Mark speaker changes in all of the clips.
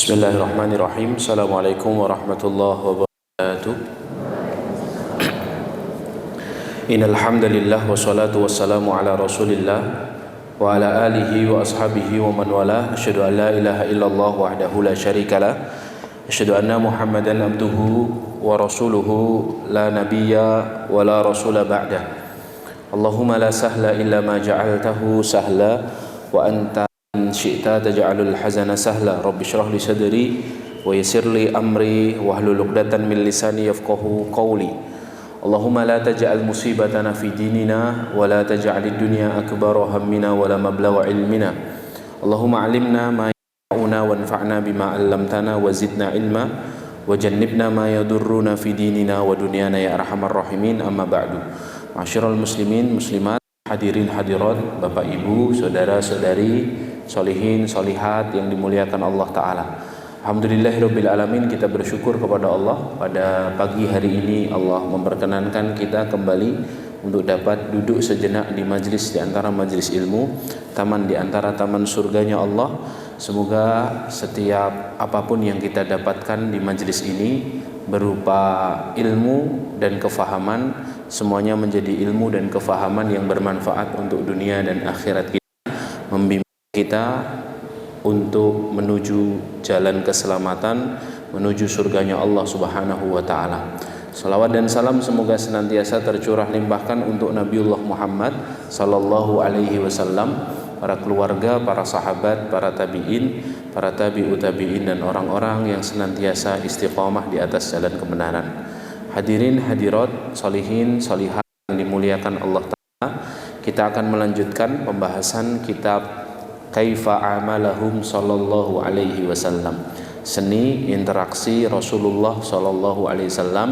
Speaker 1: Bismillahirrahmanirrahim. Assalamualaikum warahmatullahi wabarakatuh. Innal hamdalillah wassalatu wassalamu ala Rasulillah wa ala alihi wa ashabihi wa man wala. Asyhadu an la ilaha illallah wahdahu la syarikalah. Asyhadu anna Muhammadan abduhu wa rasuluhu la nabiyya wa la rasula ba'dah. Allahumma la sahla illa ma ja'altahu sahla wa anta in syi'ta taj'alul hazana sahla. Rabbi shrah li sadri wa yassir li amri wahlul 'uqdatam min lisani yafqahu qawli. Allahumma la taj'al musibatana fi dinina wa la taj'alid dunya akbara hammina wa la mablagha ilmina. Allahumma 'allimna ma yanfa'una wanfa'na bima 'allamtana wa zidna ilma wa jannibna ma yadurruna fi dinina wa dunyana ya arhamar rahimin. Amma ba'du. Ma'asyiral muslimin muslimat, hadirin hadirat, Bapak Ibu, saudara-saudari, solihin, solihat yang dimuliakan Allah Ta'ala. Alhamdulillahirabbil alamin, kita bersyukur kepada Allah pada pagi hari ini Allah memperkenankan kita kembali untuk dapat duduk sejenak di majlis di antara majlis ilmu, taman di antara taman surganya Allah. Semoga setiap apapun yang kita dapatkan di majlis ini berupa ilmu dan kefahaman, semuanya menjadi ilmu dan kefahaman yang bermanfaat untuk dunia dan akhirat kita, membimbing kita untuk menuju jalan keselamatan, menuju surganya Allah Subhanahu wa taala. Salawat dan salam semoga senantiasa tercurah limpahkan untuk Nabiullah Muhammad sallallahu alaihi wasallam, para keluarga, para sahabat, para tabi'in, para tabi'ut tabi'in, dan orang-orang yang senantiasa istiqamah di atas jalan kebenaran. Hadirin hadirat, solihin, solihat yang dimuliakan Allah Ta'ala, kita akan melanjutkan pembahasan kitab Kaifa amalahum sallallahu alaihi wasallam, seni interaksi Rasulullah sallallahu alaihi wasallam.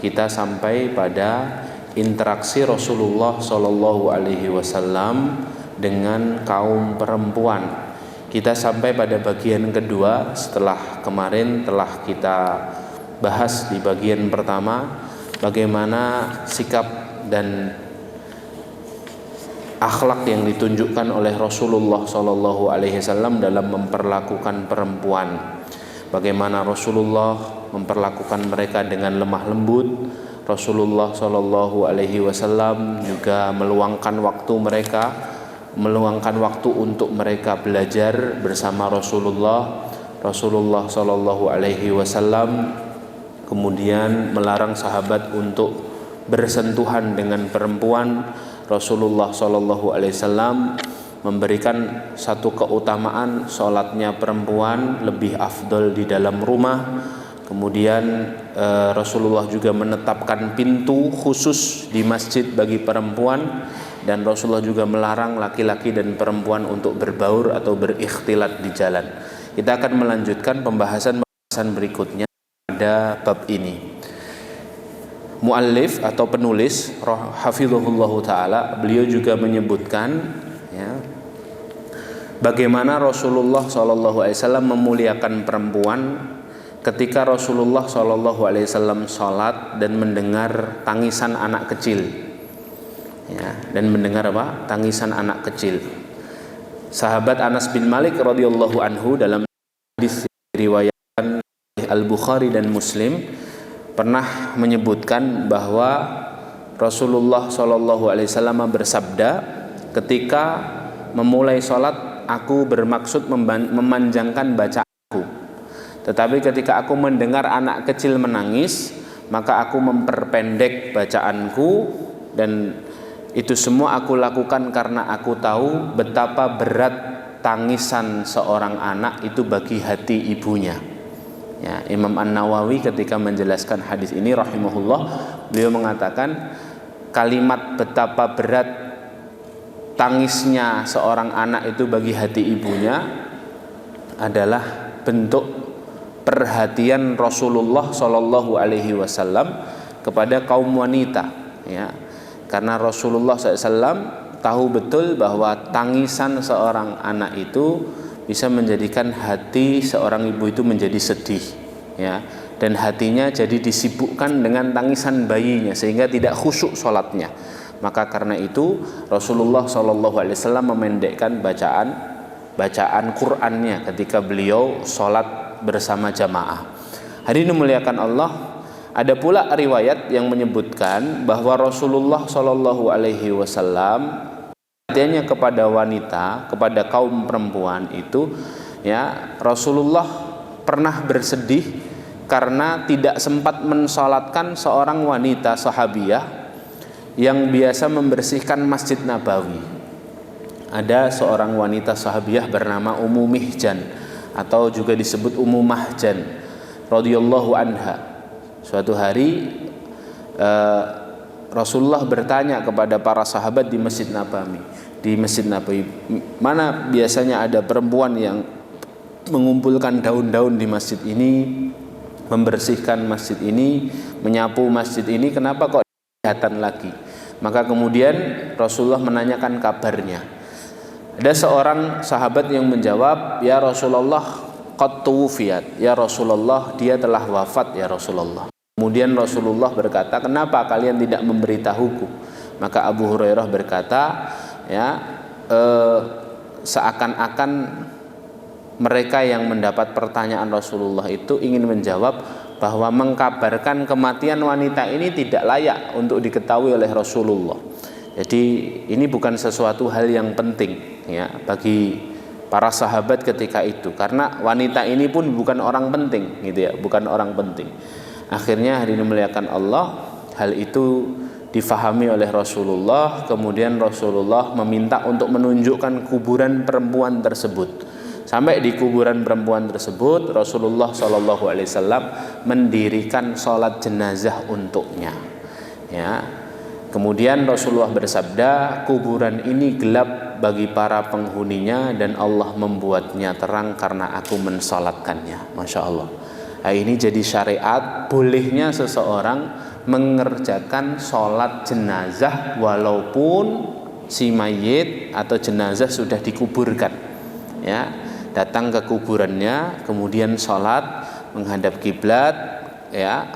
Speaker 1: Kita sampai pada interaksi Rasulullah sallallahu alaihi wasallam dengan kaum perempuan. Kita sampai pada bagian kedua setelah kemarin telah kita bahas di bagian pertama bagaimana sikap dan akhlak yang ditunjukkan oleh Rasulullah sallallahu alaihi wasallam dalam memperlakukan perempuan. Bagaimana Rasulullah memperlakukan mereka dengan lemah lembut. Rasulullah sallallahu alaihi wasallam juga meluangkan waktu mereka, meluangkan waktu untuk mereka belajar bersama Rasulullah. Rasulullah sallallahu alaihi wasallam kemudian melarang sahabat untuk bersentuhan dengan perempuan. Rasulullah sallallahu alaihi wasallam memberikan satu keutamaan, sholatnya perempuan lebih afdol di dalam rumah. Kemudian Rasulullah juga menetapkan pintu khusus di masjid bagi perempuan, dan Rasulullah juga melarang laki-laki dan perempuan untuk berbaur atau berikhtilat di jalan. Kita akan melanjutkan pembahasan berikutnya pada bab ini. Muallif atau penulis hafizahullahu taala, beliau juga menyebutkan ya, bagaimana Rasulullah sallallahu alaihi wasallam memuliakan perempuan ketika Rasulullah sallallahu alaihi wasallam salat dan mendengar tangisan anak kecil. Ya, dan mendengar apa? Tangisan anak kecil. Sahabat Anas bin Malik radhiyallahu anhu dalam hadis riwayat Al-Bukhari dan Muslim pernah menyebutkan bahwa Rasulullah sallallahu alaihi wasallam bersabda, ketika memulai salat aku bermaksud memanjangkan bacaanku, tetapi ketika aku mendengar anak kecil menangis maka aku memperpendek bacaanku, dan itu semua aku lakukan karena aku tahu betapa berat tangisan seorang anak itu bagi hati ibunya. Ya, Imam An-Nawawi ketika menjelaskan hadis ini rahimahullah, beliau mengatakan kalimat betapa berat tangisnya seorang anak itu bagi hati ibunya adalah bentuk perhatian Rasulullah sallallahu alaihi wasallam kepada kaum wanita, ya. Karena Rasulullah SAW tahu betul bahwa tangisan seorang anak itu bisa menjadikan hati seorang ibu itu menjadi sedih, ya, dan hatinya jadi disibukkan dengan tangisan bayinya sehingga tidak khusyuk sholatnya. Maka karena itu Rasulullah SAW memendekkan bacaan Qur'annya ketika beliau sholat bersama jamaah. Hadirin muliakan Allah, ada pula riwayat yang menyebutkan bahwa Rasulullah Shallallahu Alaihi Wasallam perhatiannya kepada wanita, kepada kaum perempuan itu, ya, Rasulullah pernah bersedih karena tidak sempat mensolatkan seorang wanita sahabiyah yang biasa membersihkan Masjid Nabawi. Ada seorang wanita sahabiyah bernama Ummu Mihjan atau juga disebut Ummu Mahjan radhiyallahu anha. Suatu hari Rasulullah bertanya kepada para sahabat di Masjid Nabawi, mana biasanya ada perempuan yang mengumpulkan daun-daun di masjid ini, membersihkan masjid ini, menyapu masjid ini, kenapa kok kelihatan lagi? Maka kemudian Rasulullah menanyakan kabarnya. Ada seorang sahabat yang menjawab, ya Rasulullah, qad tuwufiyat, ya Rasulullah, dia telah wafat ya Rasulullah. Kemudian Rasulullah berkata, kenapa kalian tidak memberitahuku? Maka Abu Hurairah berkata, ya, seakan-akan mereka yang mendapat pertanyaan Rasulullah itu ingin menjawab bahwa mengkabarkan kematian wanita ini tidak layak untuk diketahui oleh Rasulullah. Jadi ini bukan sesuatu hal yang penting, ya, bagi para sahabat ketika itu, karena wanita ini pun bukan orang penting, gitu ya, bukan orang penting. Akhirnya hadirin muliakan Allah, hal itu difahami oleh Rasulullah. Kemudian Rasulullah meminta untuk menunjukkan kuburan perempuan tersebut. Sampai di kuburan perempuan tersebut, Rasulullah SAW mendirikan sholat jenazah untuknya. Ya. Kemudian Rasulullah bersabda, kuburan ini gelap bagi para penghuninya dan Allah membuatnya terang karena aku mensolatkannya. Masya Allah. Nah, ini jadi syariat bolehnya seseorang mengerjakan sholat jenazah walaupun si mayit atau jenazah sudah dikuburkan, ya, datang ke kuburannya, kemudian sholat menghadap kiblat, ya,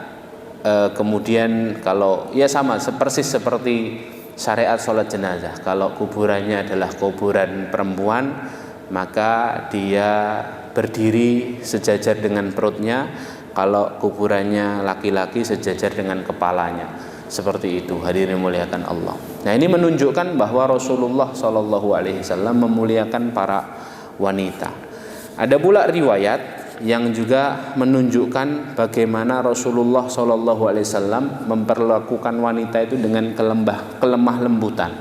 Speaker 1: kemudian kalau ya sama persis seperti syariat sholat jenazah. Kalau kuburannya adalah kuburan perempuan, maka dia berdiri sejajar dengan perutnya. Kalau kuburannya laki-laki sejajar dengan kepalanya. Seperti itu, hadirin muliakan Allah. Nah, ini menunjukkan bahwa Rasulullah SAW memuliakan para wanita. Ada pula riwayat yang juga menunjukkan bagaimana Rasulullah SAW memperlakukan wanita itu dengan kelemah lembutan.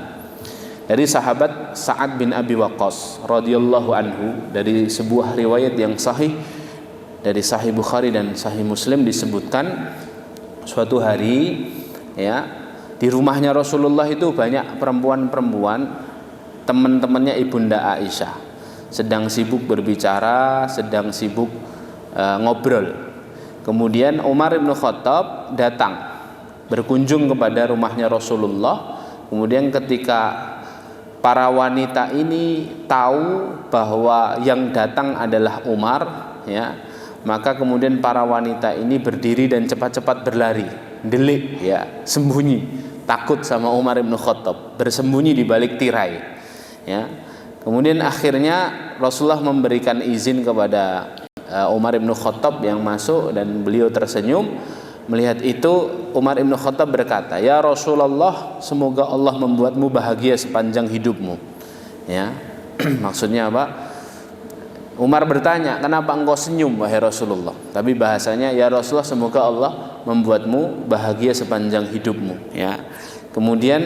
Speaker 1: Dari sahabat Sa'ad bin Abi Waqqas radhiyallahu anhu, dari sebuah riwayat yang sahih dari Sahih Bukhari dan Sahih Muslim, disebutkan suatu hari, ya, di rumahnya Rasulullah itu banyak perempuan-perempuan, teman-temannya Ibunda Aisyah, sedang sibuk berbicara, sedang sibuk ngobrol. Kemudian Umar bin Khattab datang berkunjung kepada rumahnya Rasulullah. Kemudian ketika para wanita ini tahu bahwa yang datang adalah Umar, ya, maka kemudian para wanita ini berdiri dan cepat-cepat berlari, delik, ya, sembunyi, takut sama Umar bin Khattab, bersembunyi di balik tirai, ya. Kemudian akhirnya Rasulullah memberikan izin kepada Umar bin Khattab yang masuk, dan beliau tersenyum. Melihat itu Umar bin Khattab berkata, ya Rasulullah, semoga Allah membuatmu bahagia sepanjang hidupmu, ya. Maksudnya apa? Umar bertanya, kenapa engkau senyum wahai Rasulullah? Tapi bahasanya, ya Rasulullah, semoga Allah membuatmu bahagia sepanjang hidupmu, ya. Kemudian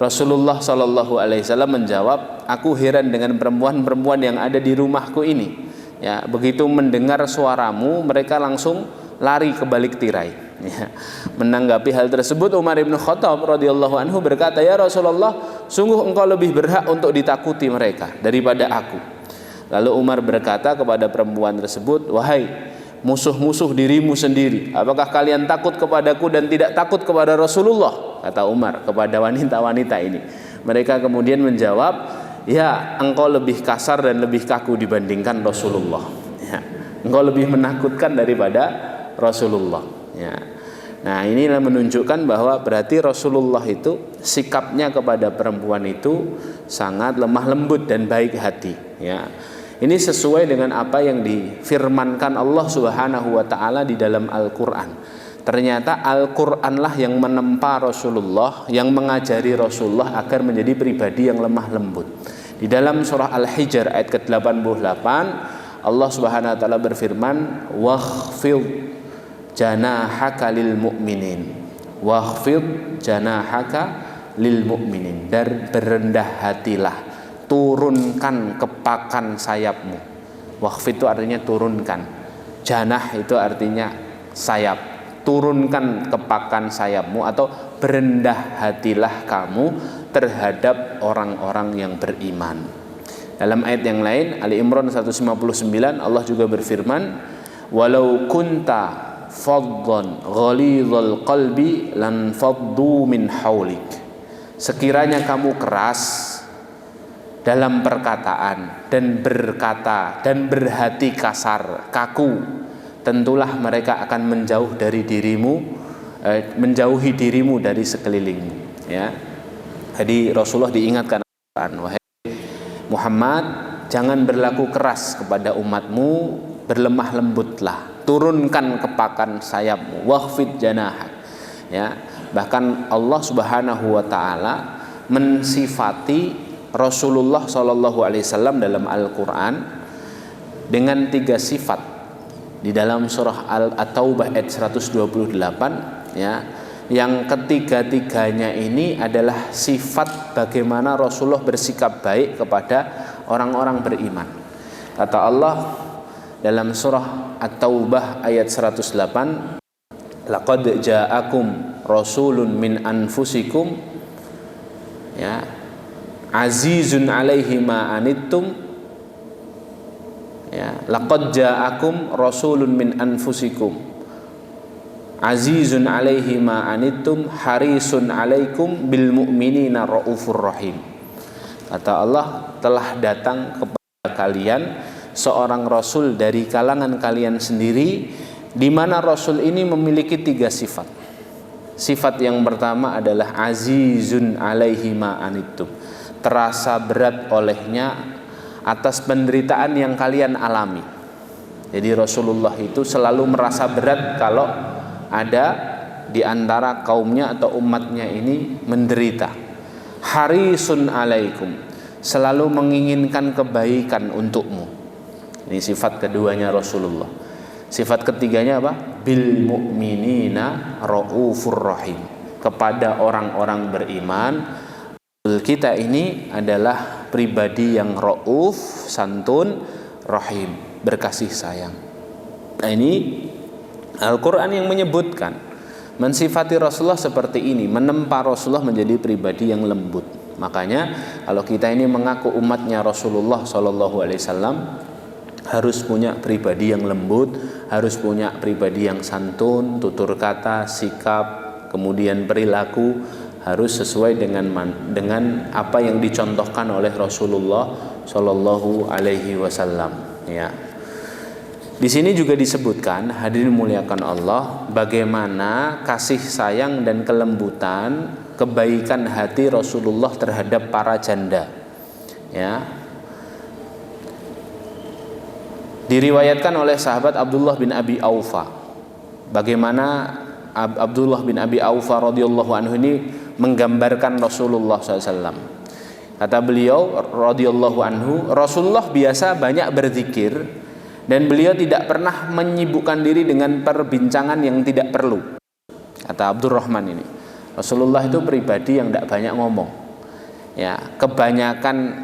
Speaker 1: Rasulullah SAW menjawab, aku heran dengan perempuan-perempuan yang ada di rumahku ini, ya. Begitu mendengar suaramu, mereka langsung lari ke balik tirai, ya. Menanggapi hal tersebut, Umar bin Khattab radhiyallahu anhu berkata, ya Rasulullah, sungguh engkau lebih berhak untuk ditakuti mereka daripada aku. Lalu Umar berkata kepada perempuan tersebut, wahai musuh-musuh dirimu sendiri, apakah kalian takut kepadaku dan tidak takut kepada Rasulullah? Kata Umar kepada wanita-wanita ini. Mereka kemudian menjawab, ya, engkau lebih kasar dan lebih kaku dibandingkan Rasulullah, ya. Engkau lebih menakutkan daripada Rasulullah, ya. Nah, inilah menunjukkan bahwa berarti Rasulullah itu sikapnya kepada perempuan itu sangat lemah lembut dan baik hati, ya. Ini sesuai dengan apa yang difirmankan Allah Subhanahu wa taala di dalam Al-Qur'an. Ternyata Al-Qur'anlah yang menempa Rasulullah, yang mengajari Rasulullah agar menjadi pribadi yang lemah lembut. Di dalam surah Al-Hijr ayat ke-88 Allah Subhanahu wa taala berfirman, "Wakhfid janahaka lil mu'minin." Wakhfid janahaka lil mu'minin. Dan berendah hatilah, turunkan kepakan sayapmu. Wakhfid itu artinya turunkan. Janah itu artinya sayap. Turunkan kepakan sayapmu atau berendah hatilah kamu terhadap orang-orang yang beriman. Dalam ayat yang lain, Ali Imran 159, Allah juga berfirman, "Walau kunta faddan ghalidhal qalbi lan faddu min haulik." Sekiranya kamu keras dalam perkataan dan berkata dan berhati kasar, kaku, tentulah mereka akan menjauh dari dirimu, menjauhi dirimu dari sekelilingmu. Ya, jadi Rasulullah diingatkan, wahai Muhammad, jangan berlaku keras kepada umatmu, berlemah lembutlah, turunkan kepakan sayapmu, wakhfid janahak. Ya, bahkan Allah Subhanahu wa taala mensifati Rasulullah sallallahu alaihi wasallam dalam Al-Qur'an dengan 3 sifat. Di dalam surah At-Taubah ayat 128, ya, yang ketiga-tiganya ini adalah sifat bagaimana Rasulullah bersikap baik kepada orang-orang beriman. Kata Allah dalam surah At-Taubah ayat 108, "Laqad ja'akum rasulun min anfusikum, ya, azizun 'alaihi ma anittum." Ya, laqad ja'akum rasulun min anfusikum azizun 'alaihi ma anittum harisun 'alaikum bil mu'minina raufur rahim. Kata Allah, telah datang kepada kalian seorang rasul dari kalangan kalian sendiri, di mana rasul ini memiliki 3 sifat. Sifat yang pertama adalah azizun 'alaihi ma anittum, terasa berat olehnya atas penderitaan yang kalian alami. Jadi Rasulullah itu selalu merasa berat kalau ada di antara kaumnya atau umatnya ini menderita. Harisun alaikum, selalu menginginkan kebaikan untukmu. Ini sifat keduanya Rasulullah. Sifat ketiganya apa? Bil mu'minina raufur rahim. Kepada orang-orang beriman, kita ini adalah pribadi yang rauf, santun, rahim, berkasih sayang. Nah, ini Al-Quran yang menyebutkan, mensifati Rasulullah seperti ini, menempa Rasulullah menjadi pribadi yang lembut. Makanya kalau kita ini mengaku umatnya Rasulullah SAW, harus punya pribadi yang lembut, harus punya pribadi yang santun, tutur kata, sikap, kemudian perilaku harus sesuai dengan apa yang dicontohkan oleh Rasulullah Shallallahu Alaihi Wasallam. Ya, di sini juga disebutkan, hadirin muliakan Allah, bagaimana kasih sayang dan kelembutan, kebaikan hati Rasulullah terhadap para janda. Ya, diriwayatkan oleh sahabat Abdullah bin Abi Aufa, bagaimana Abdullah bin Abi Aufa radhiyallahu anhu ini menggambarkan Rasulullah SAW. Kata beliau radhiyallahu anhu, Rasulullah biasa banyak berzikir dan beliau tidak pernah menyibukkan diri dengan perbincangan yang tidak perlu. Kata Abdurrahman ini, Rasulullah itu pribadi yang tidak banyak ngomong. Ya, kebanyakan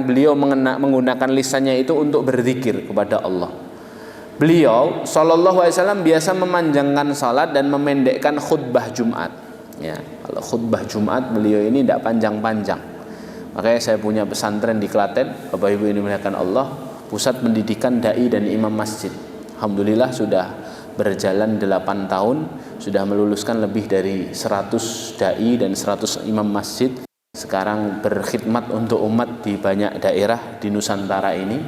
Speaker 1: beliau menggunakan lisannya itu untuk berzikir kepada Allah. Beliau sallallahu alaihi wasallam biasa memanjangkan salat dan memendekkan khutbah Jumat. Ya, kalau khutbah Jumat beliau ini tidak panjang-panjang. Makanya saya punya pesantren di Klaten, Bapak Ibu ini dimuliakan Allah, pusat pendidikan dai dan imam masjid. Alhamdulillah sudah berjalan 8 tahun, sudah meluluskan lebih dari 100 dai dan 100 imam masjid. Sekarang berkhidmat untuk umat di banyak daerah di Nusantara ini.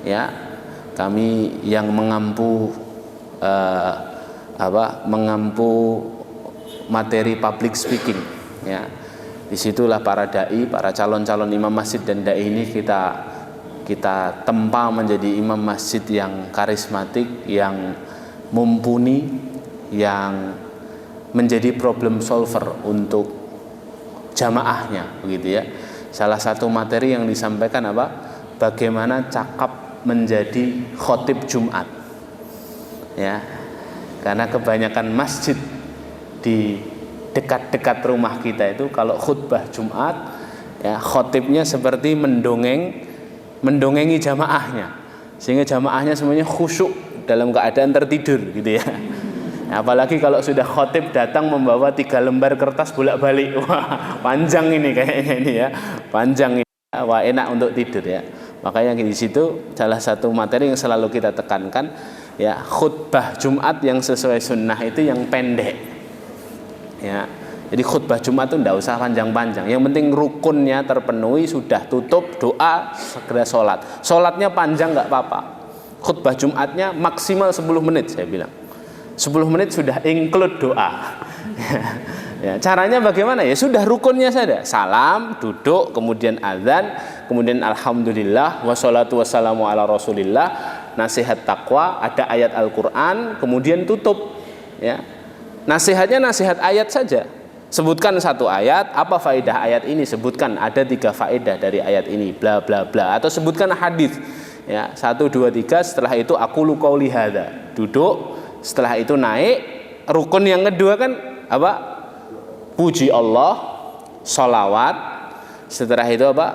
Speaker 1: Ya, kami yang mengampu mengampu materi public speaking, ya, Disitulah para dai, para calon-calon imam masjid dan dai ini kita tempa menjadi imam masjid yang karismatik, yang mumpuni, yang menjadi problem solver untuk jamaahnya, begitu ya. Salah satu materi yang disampaikan apa? Bagaimana cakap menjadi khotib Jumat. Ya. Karena kebanyakan masjid di dekat-dekat rumah kita itu kalau khutbah Jumat, ya, khotibnya seperti mendongengi jamaahnya, sehingga jamaahnya semuanya khusyuk dalam keadaan tertidur, gitu ya. Apalagi kalau sudah khotib datang membawa 3 lembar kertas bolak-balik, wah panjang ini kayaknya ini ya, panjang ini, wah enak untuk tidur ya. Makanya di situ salah satu materi yang selalu kita tekankan, ya, khutbah Jumat yang sesuai sunnah itu yang pendek. Ya, jadi khutbah Jumat itu tidak usah panjang-panjang. Yang penting rukunnya terpenuhi, sudah tutup, doa, segera sholat. Sholatnya panjang nggak apa-apa. Khutbah Jumatnya maksimal 10 menit, saya bilang. 10 menit sudah include doa. Ya, caranya bagaimana? Ya sudah rukunnya saja. Salam, duduk, kemudian azan, kemudian alhamdulillah, wassalatu wassalamu ala rasulillah, nasihat takwa, ada ayat Al-Quran, kemudian tutup. Ya. Nasihatnya nasihat ayat saja. Sebutkan satu ayat, apa faedah ayat ini? Sebutkan ada 3 faedah dari ayat ini, bla bla bla. Atau sebutkan hadis. Ya, 1, 2, 3. Setelah itu aqulu qauli hadza. Duduk. Setelah itu naik. Rukun yang kedua kan apa? Puji Allah, sholawat. Setelah itu apa?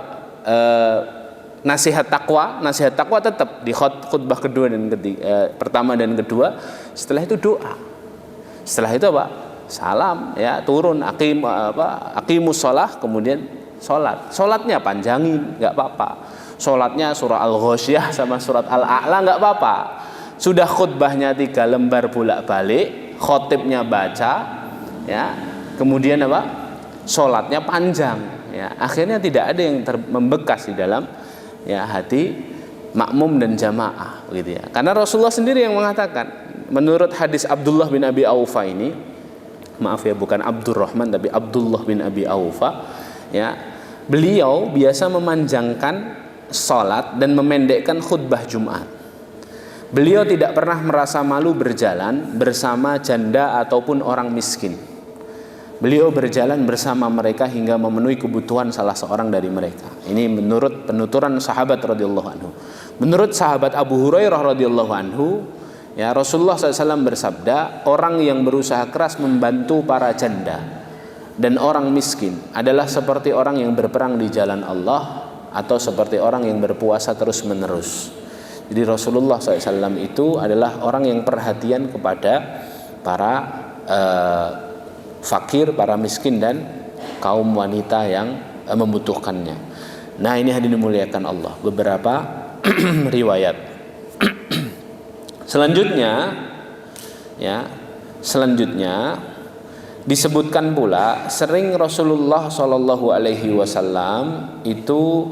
Speaker 1: Nasihat takwa. Nasihat takwa tetap di khutbah kedua dan ketiga, pertama dan kedua. Setelah itu doa. Setelah itu apa? Salam, ya, turun, aqimus shalah, kemudian sholat. Sholatnya panjangin, nggak apa-apa. Sholatnya surah Al-Ghasyiyah sama surat Al-A'la nggak apa-apa. Sudah khutbahnya 3 lembar bolak-balik, khotibnya baca, ya, kemudian apa? Sholatnya panjang, ya. Akhirnya tidak ada yang membekas di dalam, ya, hati makmum dan jamaah, gitu ya. Karena Rasulullah sendiri yang mengatakan, menurut hadis Abdullah bin Abi Aufa ini, maaf ya, bukan Abdurrahman tapi Abdullah bin Abi Aufa, ya, beliau biasa memanjangkan sholat dan memendekkan khutbah Jumat. Beliau tidak pernah merasa malu berjalan bersama janda ataupun orang miskin. Beliau berjalan bersama mereka hingga memenuhi kebutuhan salah seorang dari mereka. Ini menurut penuturan sahabat radhiyallahu anhu. Menurut sahabat Abu Hurairah radhiyallahu anhu, ya, Rasulullah SAW bersabda, orang yang berusaha keras membantu para janda dan orang miskin adalah seperti orang yang berperang di jalan Allah atau seperti orang yang berpuasa terus menerus. Jadi Rasulullah SAW itu adalah orang yang perhatian kepada para fakir, para miskin dan kaum wanita yang membutuhkannya. Nah, ini hadirin dimuliakan Allah, beberapa riwayat. Selanjutnya disebutkan pula sering Rasulullah Shallallahu Alaihi Wasallam itu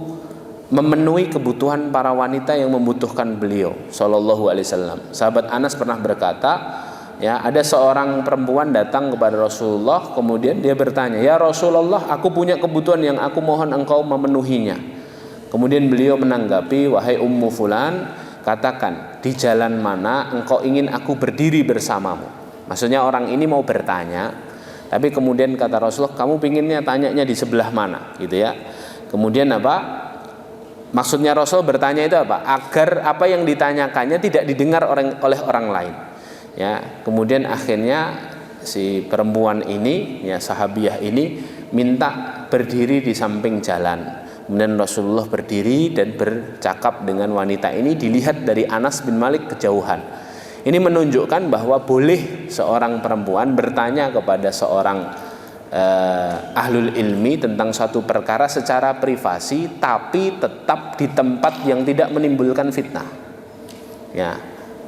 Speaker 1: memenuhi kebutuhan para wanita yang membutuhkan beliau Shallallahu Alaihi Wasallam. Sahabat Anas pernah berkata, ya, ada seorang perempuan datang kepada Rasulullah, kemudian dia bertanya, ya Rasulullah, aku punya kebutuhan yang aku mohon engkau memenuhinya. Kemudian beliau menanggapi, wahai Ummu Fulan, katakan, di jalan mana engkau ingin aku berdiri bersamamu? Maksudnya orang ini mau bertanya, tapi kemudian kata Rasulullah, kamu pinginnya tanyanya di sebelah mana, gitu ya. Kemudian apa? Maksudnya Rasul bertanya itu apa? Agar apa yang ditanyakannya tidak didengar oleh orang lain. Ya, kemudian akhirnya si perempuan ini, ya, sahabiah ini minta berdiri di samping jalan. Kemudian Rasulullah berdiri dan bercakap dengan wanita ini, dilihat dari Anas bin Malik kejauhan. Ini menunjukkan bahwa boleh seorang perempuan bertanya kepada seorang ahlul ilmi tentang suatu perkara secara privasi, tapi tetap di tempat yang tidak menimbulkan fitnah. Ya,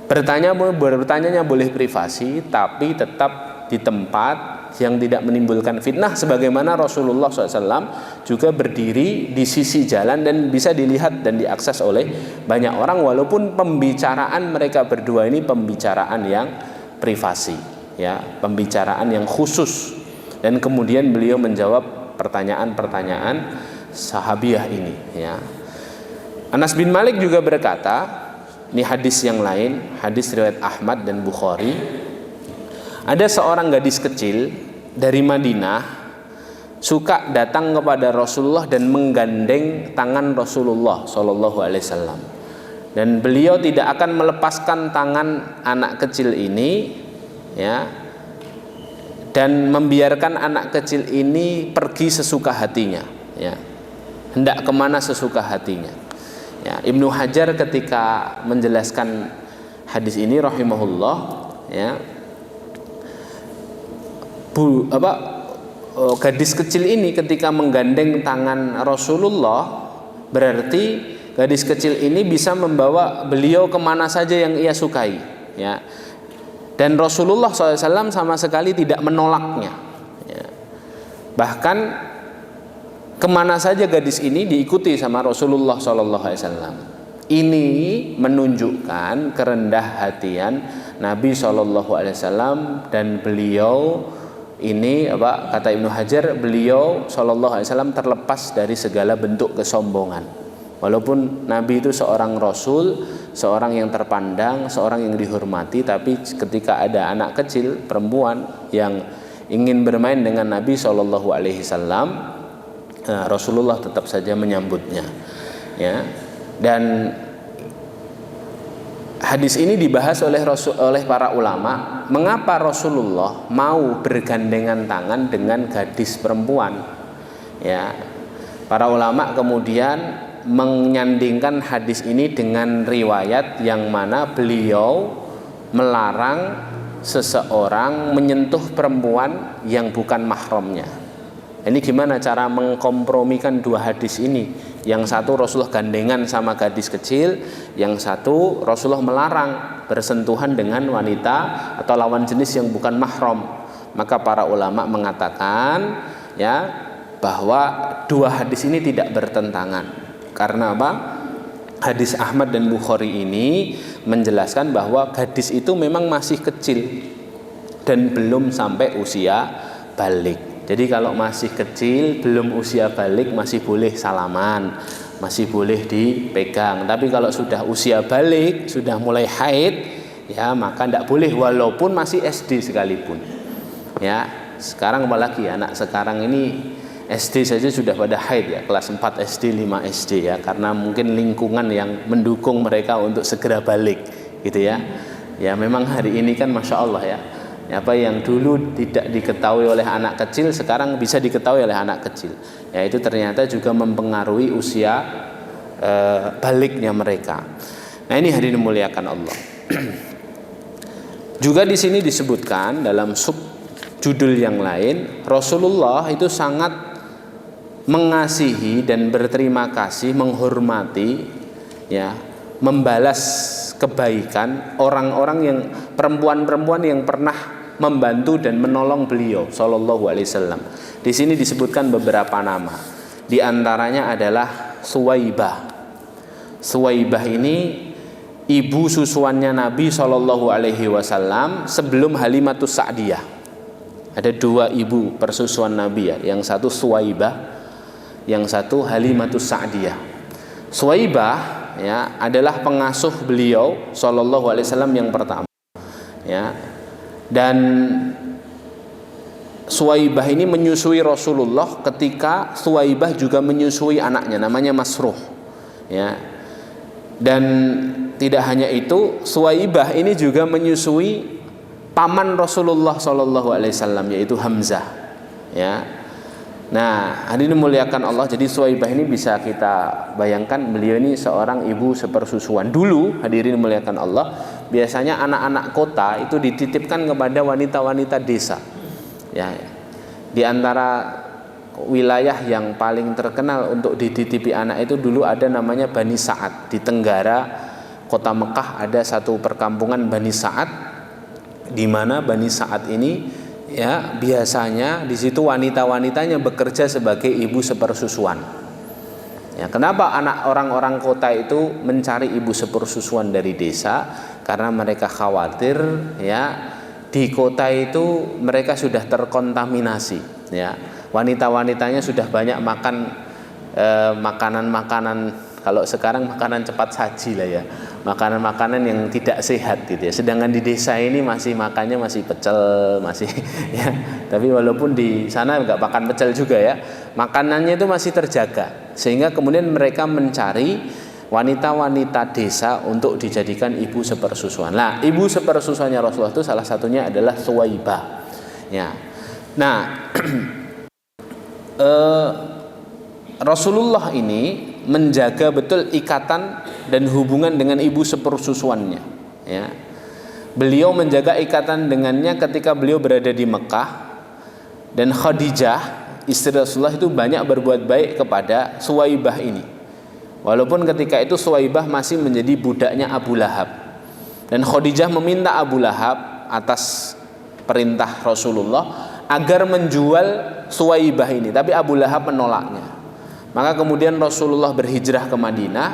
Speaker 1: bertanyanya boleh privasi, tapi tetap di tempat yang tidak menimbulkan fitnah, sebagaimana Rasulullah SAW juga berdiri di sisi jalan dan bisa dilihat dan diakses oleh banyak orang, walaupun pembicaraan mereka berdua ini pembicaraan yang privasi, ya, pembicaraan yang khusus. Dan kemudian beliau menjawab pertanyaan-pertanyaan sahabiah ini, ya. Anas bin Malik juga berkata, ini hadis yang lain, hadis riwayat Ahmad dan Bukhari. Ada seorang gadis kecil dari Madinah suka datang kepada Rasulullah dan menggandeng tangan Rasulullah Shallallahu Alaihi Wasallam. Dan beliau tidak akan melepaskan tangan anak kecil ini, ya, dan membiarkan anak kecil ini pergi sesuka hatinya, ya, hendak kemana sesuka hatinya. Ya, Ibnu Hajar ketika menjelaskan hadis ini rahimahullah, ya, gadis kecil ini ketika menggandeng tangan Rasulullah berarti gadis kecil ini bisa membawa beliau kemana saja yang ia sukai, ya. Dan Rasulullah SAW sama sekali tidak menolaknya, ya. Bahkan kemana saja gadis ini diikuti sama Rasulullah SAW. Ini menunjukkan kerendah hatian Nabi SAW, dan beliau ini kata Ibnu Hajar, beliau SAW terlepas dari segala bentuk kesombongan. Walaupun Nabi itu seorang Rasul, seorang yang terpandang, seorang yang dihormati, tapi ketika ada anak kecil perempuan yang ingin bermain dengan Nabi SAW, Rasulullah tetap saja menyambutnya, ya. Dan hadis ini dibahas oleh para ulama, mengapa Rasulullah mau bergandengan tangan dengan gadis perempuan, ya. Para ulama kemudian menyandingkan hadis ini dengan riwayat yang mana beliau melarang seseorang menyentuh perempuan yang bukan mahramnya. Ini gimana cara mengkompromikan dua hadis ini? Yang satu Rasulullah gandengan sama gadis kecil, yang satu Rasulullah melarang bersentuhan dengan wanita atau lawan jenis yang bukan mahram. Maka para ulama mengatakan, ya, bahwa dua hadis ini tidak bertentangan. Karena apa? Hadis Ahmad dan Bukhari ini menjelaskan bahwa gadis itu memang masih kecil dan belum sampai usia balik. Jadi kalau masih kecil, belum usia balik, masih boleh salaman, masih boleh dipegang. Tapi kalau sudah usia balik, sudah mulai haid, ya maka tidak boleh, walaupun masih SD sekalipun. Ya, sekarang apalagi anak sekarang ini SD saja sudah pada haid, ya, kelas 4 SD, 5 SD, ya, karena mungkin lingkungan yang mendukung mereka untuk segera balik, gitu ya. Ya memang hari ini kan Masya Allah, ya, apa yang dulu tidak diketahui oleh anak kecil sekarang bisa diketahui oleh anak kecil. Ya, itu ternyata juga mempengaruhi usia baliknya mereka. Nah, ini hadirin dimuliakan Allah. Juga di sini disebutkan dalam sub judul yang lain, Rasulullah itu sangat mengasihi dan berterima kasih, menghormati, ya, membalas kebaikan orang-orang yang perempuan-perempuan yang pernah membantu dan menolong beliau Shallallahu Alaihi Wasallam. Di sini disebutkan beberapa nama. Di antaranya adalah Suwaibah. Suwaibah ini ibu susuannya Nabi Shallallahu Alaihi Wasallam sebelum Halimatus Sa'diyah. Ada dua ibu persusuan Nabi, ya. Yang satu Suwaibah, yang satu Halimatus Sa'diyah. Suwaibah, ya, adalah pengasuh beliau Shallallahu Alaihi Wasallam yang pertama, ya. Dan Suwaibah ini menyusui Rasulullah ketika Suwaibah juga menyusui anaknya namanya Masruh, ya. Dan tidak hanya itu, Suwaibah ini juga menyusui paman Rasulullah Shallallahu Alaihi Wasallam, yaitu Hamzah, ya. Nah, hadirin dimuliakan Allah, jadi Suwaibah ini bisa kita bayangkan beliau ini seorang ibu sepersusuan. Dulu hadirin dimuliakan Allah, biasanya anak-anak kota itu dititipkan kepada wanita-wanita desa. Ya, di antara wilayah yang paling terkenal untuk dititipi anak itu dulu ada namanya Bani Sa'ad. Di tenggara kota Mekah ada satu perkampungan Bani Sa'ad, di mana Bani Sa'ad ini, ya, biasanya di situ wanita-wanitanya bekerja sebagai ibu sepersusuan. Ya, kenapa anak orang-orang kota itu mencari ibu sepersusuan dari desa? Karena mereka khawatir, ya, di kota itu mereka sudah terkontaminasi, ya. wanita-wanitanya sudah banyak makan makanan-makanan, kalau sekarang makanan cepat saji lah ya, makanan-makanan yang tidak sehat gitu ya. Sedangkan di desa ini masih makannya masih pecel, masih ya. Tapi walaupun di sana nggak makan pecel juga ya, makanannya itu masih terjaga. Sehingga kemudian mereka mencari wanita-wanita desa untuk dijadikan ibu sepersusuan. Nah, ibu sepersusuannya Rasulullah itu salah satunya adalah Suwaibah. Ya. Nah, Rasulullah ini menjaga betul ikatan dan hubungan dengan ibu sepersusuannya. Ya. Beliau menjaga ikatan dengannya ketika beliau berada di Mekah, dan Khadijah istri Rasulullah itu banyak berbuat baik kepada Suwaibah ini. Walaupun ketika itu Suwaibah masih menjadi budaknya Abu Lahab, dan Khadijah meminta Abu Lahab atas perintah Rasulullah agar menjual Suwaibah ini, tapi Abu Lahab menolaknya. Maka kemudian Rasulullah berhijrah ke Madinah,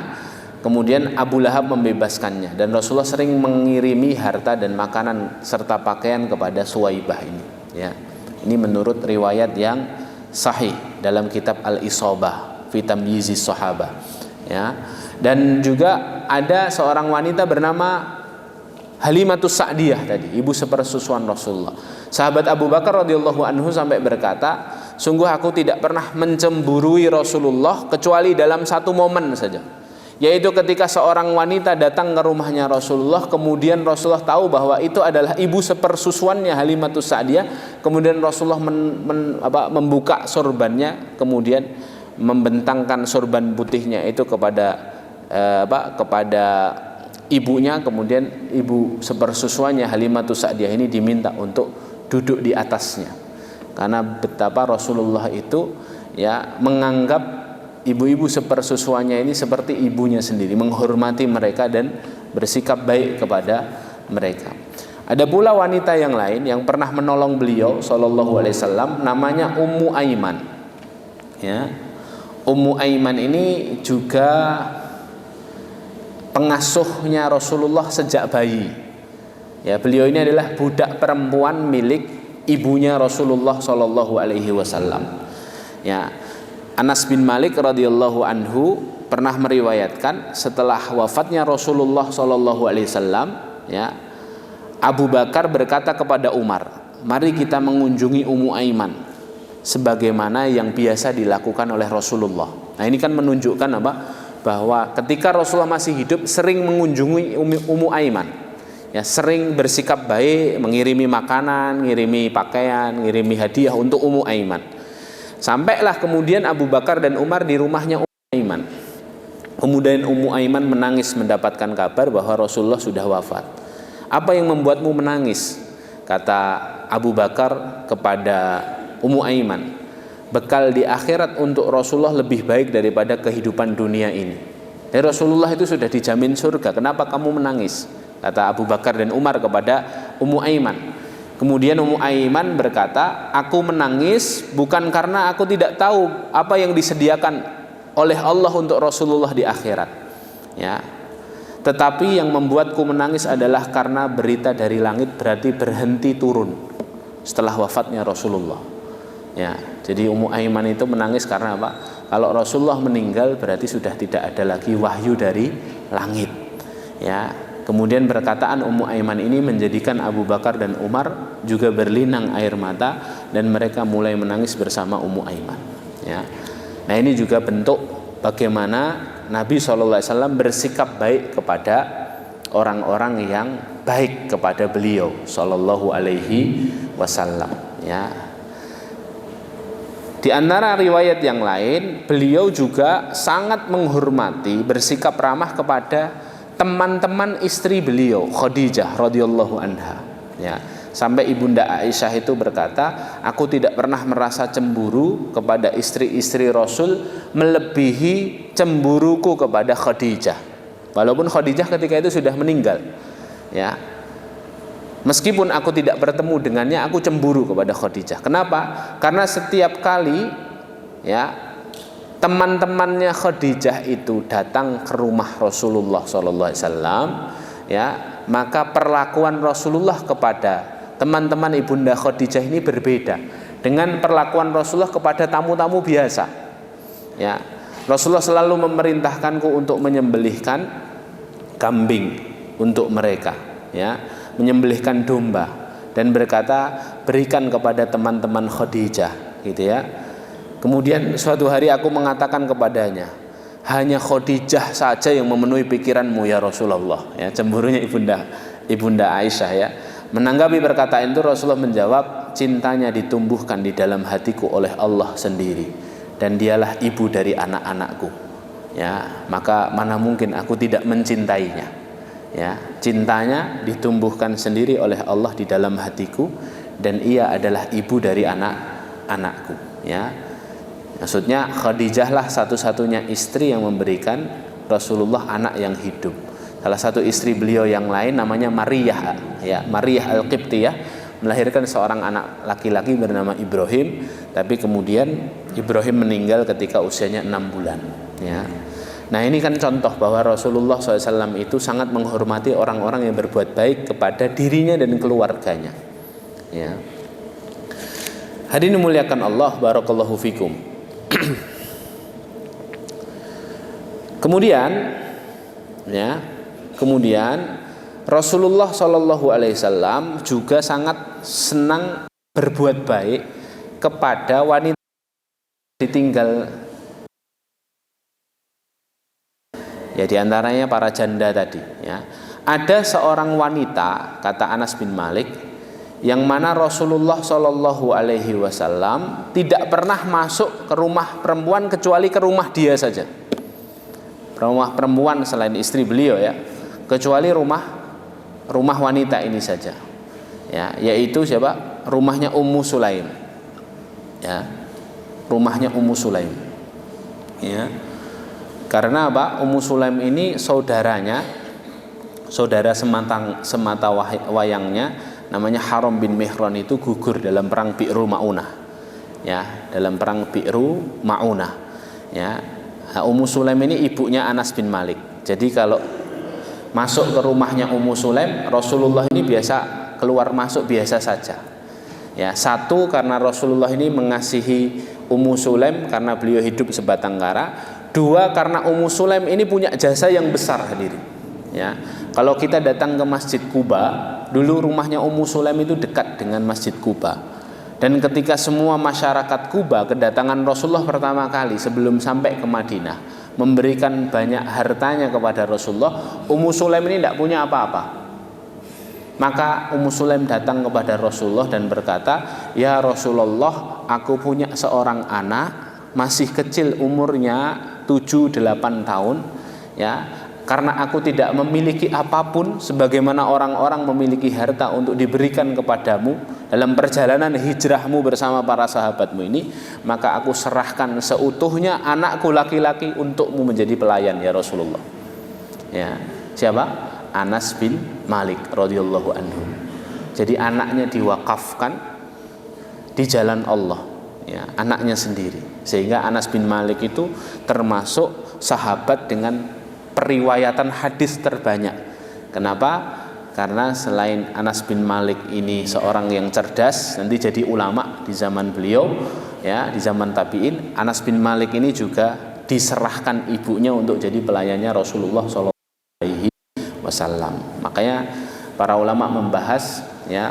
Speaker 1: kemudian Abu Lahab membebaskannya, dan Rasulullah sering mengirimi harta dan makanan serta pakaian kepada Suwaibah ini. Ya, ini menurut riwayat yang sahih dalam kitab Al-Isabah fi Tamyizis Sahabah. Ya, dan juga ada seorang wanita bernama Halimatus Sa'diyah tadi, ibu sepersusuan Rasulullah. Sahabat Abu Bakar radhiyallahu anhu sampai berkata, sungguh aku tidak pernah mencemburui Rasulullah kecuali dalam satu momen saja, yaitu ketika seorang wanita datang ke rumahnya Rasulullah, kemudian Rasulullah tahu bahwa itu adalah ibu sepersusuannya Halimatus Sa'diyah. Kemudian Rasulullah membuka sorbannya, kemudian membentangkan sorban putihnya itu kepada kepada ibunya. Kemudian ibu sepersusuannya Halimatus Sa'diyah ini diminta untuk duduk di atasnya, karena betapa Rasulullah itu ya menganggap ibu-ibu sepersusuannya ini seperti ibunya sendiri, menghormati mereka dan bersikap baik kepada mereka. Ada pula wanita yang lain yang pernah menolong beliau sallallahu alaihi wasallam, namanya Ummu Aiman. Ya. Ummu Aiman ini juga pengasuhnya Rasulullah sejak bayi. Ya, beliau ini adalah budak perempuan milik ibunya Rasulullah sallallahu alaihi wasallam. Ya. Anas bin Malik radhiyallahu anhu pernah meriwayatkan setelah wafatnya Rasulullah sallallahu alaihi wasallam, ya, Abu Bakar berkata kepada Umar, "Mari kita mengunjungi Ummu Aiman sebagaimana yang biasa dilakukan oleh Rasulullah." Nah, ini kan menunjukkan apa? Bahwa ketika Rasulullah masih hidup sering mengunjungi Ummu Aiman. Ya, sering bersikap baik, mengirimi makanan, ngirimi pakaian, ngirimi hadiah untuk Ummu Aiman. Sampailah kemudian Abu Bakar dan Umar di rumahnya Ummu Aiman. Kemudian Ummu Aiman menangis mendapatkan kabar bahwa Rasulullah sudah wafat. "Apa yang membuatmu menangis?" kata Abu Bakar kepada Ummu Aiman. "Bekal di akhirat untuk Rasulullah lebih baik daripada kehidupan dunia ini. Dan Rasulullah itu sudah dijamin surga. Kenapa kamu menangis?" kata Abu Bakar dan Umar kepada Ummu Aiman. Kemudian Ummu Aiman berkata, "Aku menangis bukan karena aku tidak tahu apa yang disediakan oleh Allah untuk Rasulullah di akhirat. Ya. Tetapi yang membuatku menangis adalah karena berita dari langit berarti berhenti turun setelah wafatnya Rasulullah." Ya, jadi Ummu Aiman itu menangis karena apa? Kalau Rasulullah meninggal berarti sudah tidak ada lagi wahyu dari langit. Ya. Kemudian perkataan Ummu Aiman ini menjadikan Abu Bakar dan Umar juga berlinang air mata dan mereka mulai menangis bersama Ummu Aiman. Ya. Nah, ini juga bentuk bagaimana Nabi SAW bersikap baik kepada orang-orang yang baik kepada beliau Sallallahu Alaihi Wasallam. Ya. Di antara riwayat yang lain, beliau juga sangat menghormati, bersikap ramah kepada teman-teman istri beliau Khadijah radhiyallahu anha. Ya, sampai ibunda Aisyah itu berkata, "Aku tidak pernah merasa cemburu kepada istri-istri Rasul melebihi cemburuku kepada Khadijah." Walaupun Khadijah ketika itu sudah meninggal. Ya. Meskipun aku tidak bertemu dengannya, aku cemburu kepada Khadijah. Kenapa? Karena setiap kali ya teman-temannya Khadijah itu datang ke rumah Rasulullah SAW, ya, maka perlakuan Rasulullah kepada teman-teman Ibunda Khadijah ini berbeda dengan perlakuan Rasulullah kepada tamu-tamu biasa. Ya, Rasulullah selalu memerintahkanku untuk menyembelihkan kambing untuk mereka, ya, menyembelihkan domba, dan berkata berikan kepada teman-teman Khadijah, gitu ya. Kemudian suatu hari aku mengatakan kepadanya, hanya Khadijah saja yang memenuhi pikiranmu ya Rasulullah, ya, cemburunya Ibunda Aisyah, ya. Menanggapi perkataan itu Rasulullah menjawab, cintanya ditumbuhkan di dalam hatiku oleh Allah sendiri, dan dialah ibu dari anak-anakku, ya, maka mana mungkin aku tidak mencintainya. Ya, cintanya ditumbuhkan sendiri oleh Allah di dalam hatiku, dan ia adalah ibu dari anak-anakku, ya. Maksudnya Khadijah lah satu-satunya istri yang memberikan Rasulullah anak yang hidup. Salah satu istri beliau yang lain namanya Maryah, ya, Maryah Al-Qibtiyah, melahirkan seorang anak laki-laki bernama Ibrahim, tapi kemudian Ibrahim meninggal ketika usianya 6 bulan, ya. Nah, ini kan contoh bahwa Rasulullah SAW itu sangat menghormati orang-orang yang berbuat baik kepada dirinya dan keluarganya, ya. Hadirin dimuliakan Allah, barakallahu fikum. Kemudian Rasulullah SAW juga sangat senang berbuat baik kepada wanita ditinggal, ya, diantaranya para janda tadi, ya. Ada seorang wanita, kata Anas bin Malik, yang mana Rasulullah SAW tidak pernah masuk ke rumah perempuan kecuali ke rumah dia saja, rumah perempuan selain istri beliau, ya, kecuali rumah wanita ini saja, ya, yaitu siapa? Rumahnya Ummu Sulaim, ya, rumahnya Ummu Sulaim, ya. Karena apa? Ummu Sulaim ini saudara semata wayangnya namanya Haram bin Mihran itu gugur dalam perang Bi'ru Ma'unah, ya, dalam perang Bi'ru Ma'unah, ya. Ummu Sulaim ini ibunya Anas bin Malik. Jadi kalau masuk ke rumahnya Ummu Sulaim, Rasulullah ini biasa keluar masuk biasa saja, ya. Satu, karena Rasulullah ini mengasihi Ummu Sulaim karena beliau hidup sebatang kara. Dua, karena Ummu Sulaim ini punya jasa yang besar, hadirin, ya. Kalau kita datang ke Masjid Quba, dulu rumahnya Ummu Sulaim itu dekat dengan Masjid Quba. Dan ketika semua masyarakat Quba kedatangan Rasulullah pertama kali sebelum sampai ke Madinah, memberikan banyak hartanya kepada Rasulullah, Ummu Sulaim ini tidak punya apa-apa. Maka Ummu Sulaim datang kepada Rasulullah dan berkata, ya Rasulullah, aku punya seorang anak, masih kecil umurnya 7-8 tahun, ya. Karena aku tidak memiliki apapun sebagaimana orang-orang memiliki harta untuk diberikan kepadamu dalam perjalanan hijrahmu bersama para sahabatmu ini, maka aku serahkan seutuhnya anakku laki-laki untukmu menjadi pelayan ya Rasulullah. Ya, siapa? Anas bin Malik radhiyallahu anhu. Jadi anaknya diwakafkan di jalan Allah, ya, anaknya sendiri. Sehingga Anas bin Malik itu termasuk sahabat dengan periwayatan hadis terbanyak. Kenapa? Karena selain Anas bin Malik ini seorang yang cerdas, nanti jadi ulama di zaman beliau, ya, di zaman tabi'in, Anas bin Malik ini juga diserahkan ibunya untuk jadi pelayannya Rasulullah SAW. Makanya para ulama membahas, ya,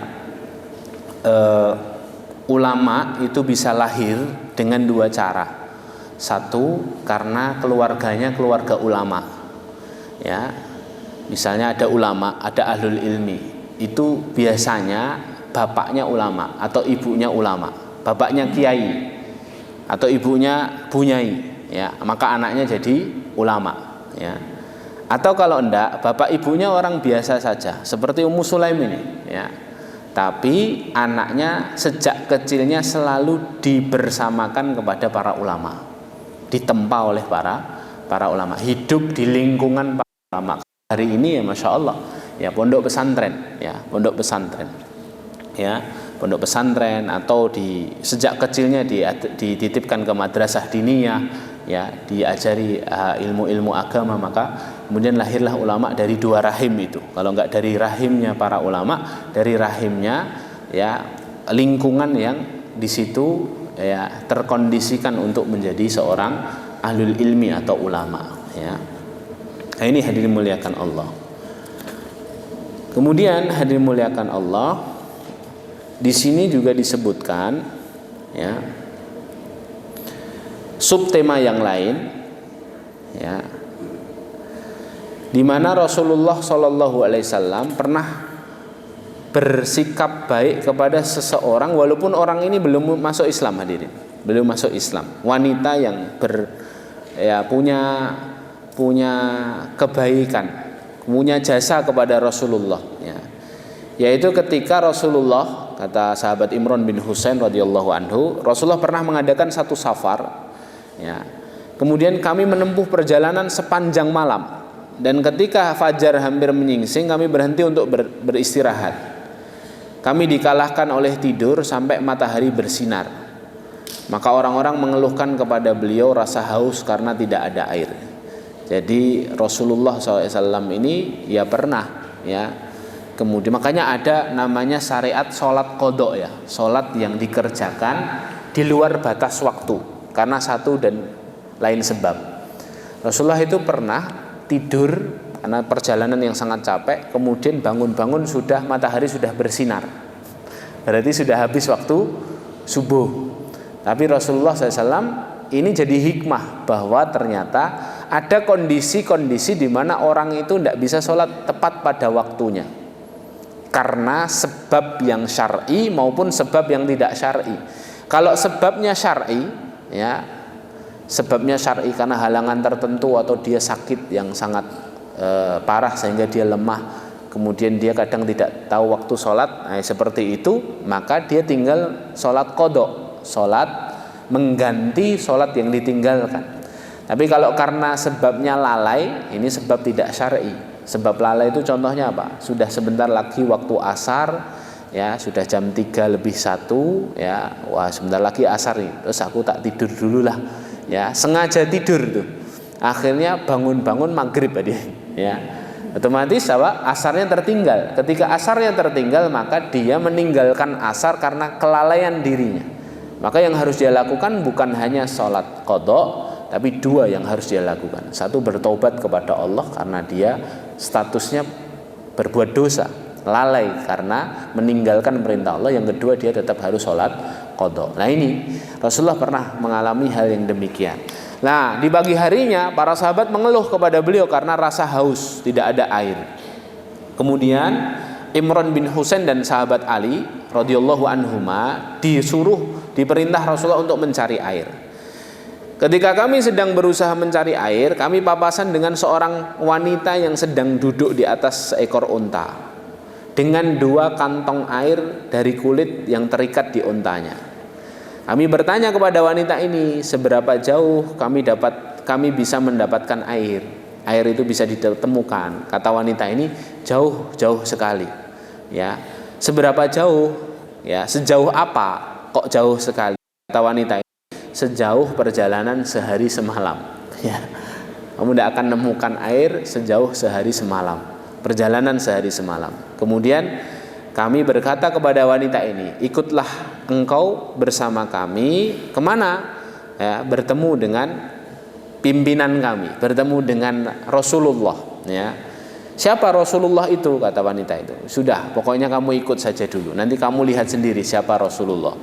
Speaker 1: ulama itu bisa lahir dengan dua cara. Satu, karena keluarganya keluarga ulama, ya. Misalnya ada ulama, ada ahlul ilmi, itu biasanya bapaknya ulama atau ibunya ulama, bapaknya kiai atau ibunya bunyai, ya, maka anaknya jadi ulama, ya. Atau kalau enggak, bapak ibunya orang biasa saja seperti Ummu Sulaim ini, ya, tapi anaknya sejak kecilnya selalu dibersamakan kepada para ulama, ditempa oleh para ulama, hidup di lingkungan para ulama. Hari ini, ya, masya Allah, ya, pondok pesantren, ya, pondok pesantren, ya, pondok pesantren, atau sejak kecilnya dititipkan ke madrasah diniyah, ya, diajari ilmu-ilmu agama, maka kemudian lahirlah ulama dari dua rahim itu. Kalau enggak dari rahimnya para ulama, dari rahimnya ya lingkungan yang di situ ya terkondisikan untuk menjadi seorang ahlul ilmi atau ulama ya. Nah, ini hadirin muliakan Allah. Kemudian hadirin muliakan Allah, di sini juga disebutkan ya subtema yang lain ya, di mana Rasulullah Shallallahu Alaihi Wasallam pernah bersikap baik kepada seseorang walaupun orang ini belum masuk Islam, hadirin, belum masuk Islam, wanita yang punya kebaikan, punya jasa kepada Rasulullah ya. Yaitu ketika Rasulullah, kata sahabat Imran bin Husain radhiyallahu anhu, Rasulullah pernah mengadakan satu safar ya. Kemudian kami menempuh perjalanan sepanjang malam, dan ketika fajar hampir menyingsing kami berhenti untuk beristirahat. Kami dikalahkan oleh tidur sampai matahari bersinar. Maka orang-orang mengeluhkan kepada beliau rasa haus karena tidak ada air. Jadi Rasulullah SAW ini ya pernah ya. Kemudian makanya ada namanya syariat sholat qodok ya, sholat yang dikerjakan di luar batas waktu karena satu dan lain sebab. Rasulullah itu pernah tidur karena perjalanan yang sangat capek, kemudian bangun-bangun sudah matahari sudah bersinar, berarti sudah habis waktu subuh. Tapi Rasulullah SAW ini jadi hikmah bahwa ternyata ada kondisi-kondisi di mana orang itu tidak bisa sholat tepat pada waktunya karena sebab yang syar'i maupun sebab yang tidak syar'i. Kalau sebabnya syar'i ya, sebabnya syar'i karena halangan tertentu atau dia sakit yang sangat parah sehingga dia lemah, kemudian dia kadang tidak tahu waktu sholat, nah, seperti itu, maka dia tinggal sholat qodok, sholat mengganti sholat yang ditinggalkan. Tapi kalau karena sebabnya lalai, ini sebab tidak syar'i. Sebab lalai itu contohnya apa? Sudah sebentar lagi waktu asar ya, sudah jam 3:01 ya, wah sebentar lagi asar nih, terus aku tak tidur dulu lah ya, sengaja tidur tuh, akhirnya bangun-bangun maghrib ya, otomatis apa? Asarnya tertinggal. Ketika asarnya tertinggal, maka dia meninggalkan asar karena kelalaian dirinya. Maka yang harus dia lakukan bukan hanya sholat qodok, tapi dua yang harus dia lakukan. Satu, bertobat kepada Allah karena dia statusnya berbuat dosa, lalai karena meninggalkan perintah Allah. Yang kedua, dia tetap harus sholat qodok. Nah ini Rasulullah pernah mengalami hal yang demikian. Nah di pagi harinya para sahabat mengeluh kepada beliau karena rasa haus, tidak ada air. Kemudian Imran bin Husain dan sahabat Ali radhiyallahu anhuma diperintah Rasulullah untuk mencari air. Ketika kami sedang berusaha mencari air, kami papasan dengan seorang wanita yang sedang duduk di atas seekor unta dengan 2 kantong air dari kulit yang terikat di untanya. Kami bertanya kepada wanita ini, seberapa jauh kami bisa mendapatkan air. Air itu bisa ditemukan. Kata wanita ini, jauh sekali. Ya, seberapa jauh? Ya, sejauh apa? Kok jauh sekali? Kata wanita ini, sejauh perjalanan sehari semalam. Ya, kamu tidak akan menemukan air sejauh sehari semalam. Perjalanan sehari semalam. Kemudian kami berkata kepada wanita ini, ikutlah engkau bersama kami kemana? Ya, bertemu dengan pimpinan kami, bertemu dengan Rasulullah. Ya, siapa Rasulullah itu? Kata wanita itu. Sudah, pokoknya kamu ikut saja dulu. Nanti kamu lihat sendiri siapa Rasulullah.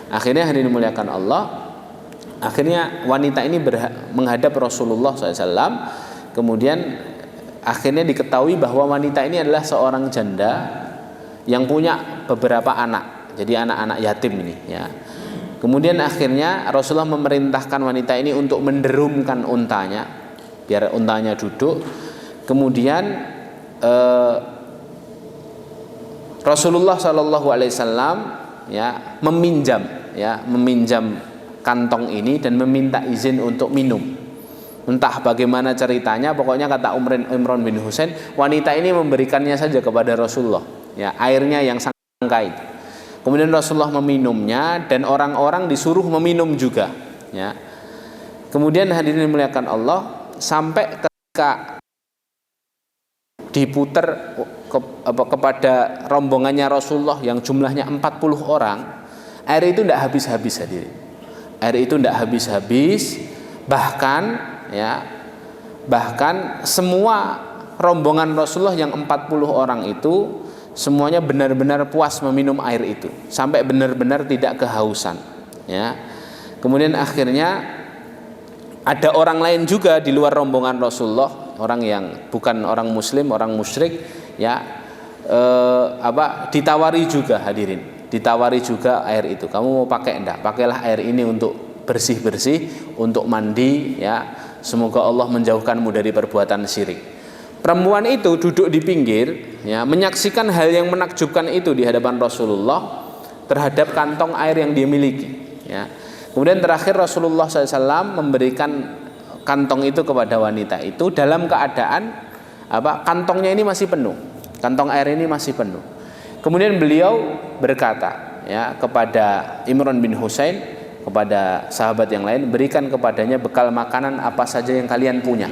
Speaker 1: Akhirnya hadirin dimuliakan Allah, akhirnya wanita ini menghadap Rasulullah SAW. Kemudian akhirnya diketahui bahwa wanita ini adalah seorang janda yang punya beberapa anak, jadi anak-anak yatim ini ya. Kemudian akhirnya Rasulullah memerintahkan wanita ini untuk menderumkan untanya biar untanya duduk. Kemudian Rasulullah SAW ya meminjam kantong ini dan meminta izin untuk minum. Entah bagaimana ceritanya, pokoknya kata Imran bin Husain, wanita ini memberikannya saja kepada Rasulullah. Ya, airnya yang sangkai. Kemudian Rasulullah meminumnya dan orang-orang disuruh meminum juga. Ya. Kemudian hadirin dimuliakan Allah, sampai ketika diputar kepada rombongannya Rasulullah yang jumlahnya 40 orang, air itu tidak habis-habis hadirin. Air itu tidak habis-habis, bahkan semua rombongan Rasulullah yang 40 orang itu semuanya benar-benar puas meminum air itu sampai benar-benar tidak kehausan, ya. Kemudian akhirnya ada orang lain juga di luar rombongan Rasulullah, orang yang bukan orang muslim, orang musyrik, ya, ditawari juga hadirin, ditawari juga air itu. Kamu mau pakai enggak? Pakailah air ini untuk bersih-bersih, untuk mandi, ya. Semoga Allah menjauhkanmu dari perbuatan syirik. Perempuan itu duduk di pinggir, ya, menyaksikan hal yang menakjubkan itu di hadapan Rasulullah terhadap kantong air yang dia miliki, ya. Kemudian terakhir Rasulullah SAW memberikan kantong itu kepada wanita itu dalam keadaan kantongnya ini masih penuh, kantong air ini masih penuh. Kemudian beliau berkata, ya, kepada Imran bin Husain, kepada sahabat yang lain, berikan kepadanya bekal makanan apa saja yang kalian punya.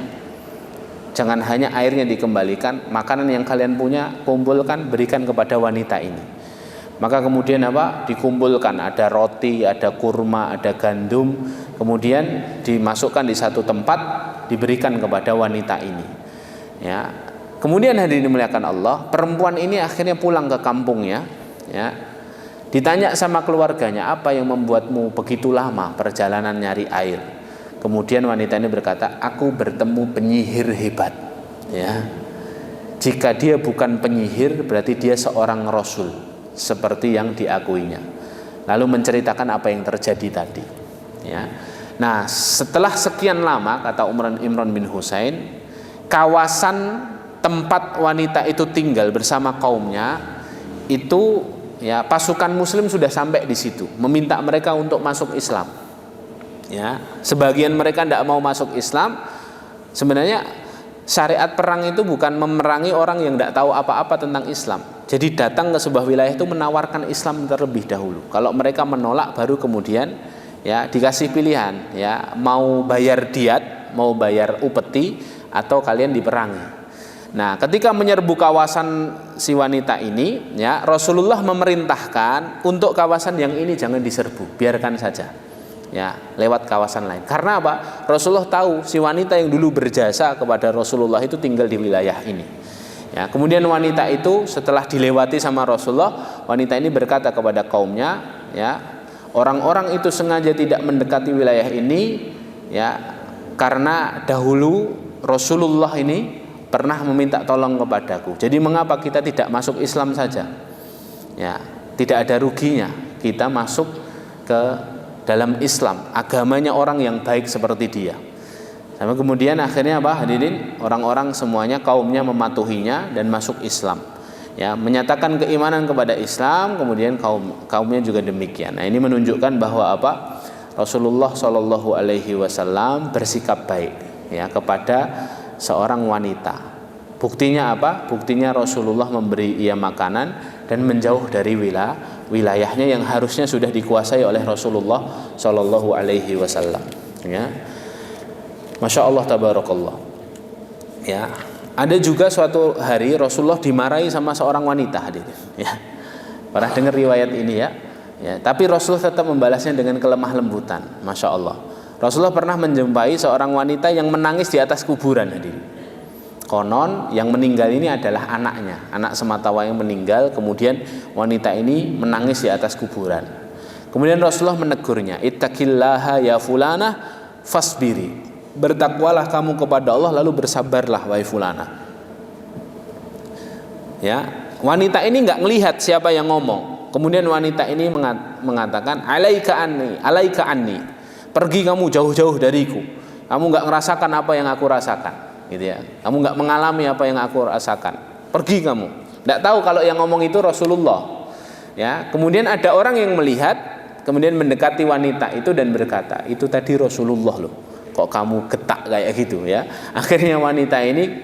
Speaker 1: Jangan hanya airnya dikembalikan, makanan yang kalian punya kumpulkan, berikan kepada wanita ini. Maka kemudian dikumpulkan, ada roti, ada kurma, ada gandum, kemudian dimasukkan di satu tempat, diberikan kepada wanita ini, ya. Kemudian hadirin dimuliakan Allah, perempuan ini akhirnya pulang ke kampungnya, ya. Ditanya sama keluarganya, apa yang membuatmu begitu lama perjalanan nyari air? Kemudian wanita ini berkata, aku bertemu penyihir hebat, ya. Jika dia bukan penyihir, berarti dia seorang rasul seperti yang diakuinya. Lalu menceritakan apa yang terjadi tadi, ya. Nah, setelah sekian lama, kata Imran bin Husain, kawasan tempat wanita itu tinggal bersama kaumnya itu, ya, pasukan muslim sudah sampai di situ, meminta mereka untuk masuk Islam. Ya, sebagian mereka tidak mau masuk Islam. Sebenarnya syariat perang itu bukan memerangi orang yang tidak tahu apa-apa tentang Islam. Jadi datang ke sebuah wilayah itu menawarkan Islam terlebih dahulu. Kalau mereka menolak, baru kemudian, ya, dikasih pilihan, ya, mau bayar diat, mau bayar upeti, atau kalian diperangi. Nah, ketika menyerbu kawasan si wanita ini, ya, Rasulullah memerintahkan untuk kawasan yang ini jangan diserbu, biarkan saja, ya, lewat kawasan lain. Karena apa? Rasulullah tahu si wanita yang dulu berjasa kepada Rasulullah itu tinggal di wilayah ini, ya. Kemudian wanita itu setelah dilewati sama Rasulullah, wanita ini berkata kepada kaumnya, ya, orang-orang itu sengaja tidak mendekati wilayah ini, ya, karena dahulu Rasulullah ini pernah meminta tolong kepadaku. Jadi mengapa kita tidak masuk Islam saja? Ya, tidak ada ruginya kita masuk ke dalam Islam, agamanya orang yang baik seperti dia. Sampai kemudian akhirnya hadirin, orang-orang semuanya, kaumnya mematuhinya dan masuk Islam, ya, menyatakan keimanan kepada Islam. Kemudian kaumnya juga demikian. Nah, ini menunjukkan bahwa Rasulullah Shallallahu Alaihi Wasallam bersikap baik, ya, kepada seorang wanita. Buktinya apa? Buktinya Rasulullah memberi ia makanan dan menjauh dari wilayahnya yang harusnya sudah dikuasai oleh Rasulullah Shallallahu Alaihi Wasallam. Ya, Masya Allah, tabarakallah. Ya, ada juga suatu hari Rasulullah dimarahi sama seorang wanita, hadirin. Ya, pernah dengar riwayat ini, ya? Ya, tapi Rasulullah tetap membalasnya dengan kelemah lembutan. Masya Allah. Rasulullah pernah menjumpai seorang wanita yang menangis di atas kuburan, hadirin. Konon yang meninggal ini adalah anaknya, anak sematawayang meninggal. Kemudian wanita ini menangis di atas kuburan. Kemudian Rasulullah menegurnya, ittaqillaha ya fulanah fasbiri, bertakwalah kamu kepada Allah lalu bersabarlah wahai fulanah. Ya, wanita ini nggak melihat siapa yang ngomong. Kemudian wanita ini mengatakan, alaika anni, pergi kamu jauh-jauh dariku. Kamu nggak ngerasakan apa yang aku rasakan. Gitu, ya. Kamu nggak mengalami apa yang aku rasakan. Pergi kamu. Nggak tahu kalau yang ngomong itu Rasulullah. Ya. Kemudian ada orang yang melihat, kemudian mendekati wanita itu dan berkata, itu tadi Rasulullah loh. Kok kamu getak kayak gitu, ya? Akhirnya wanita ini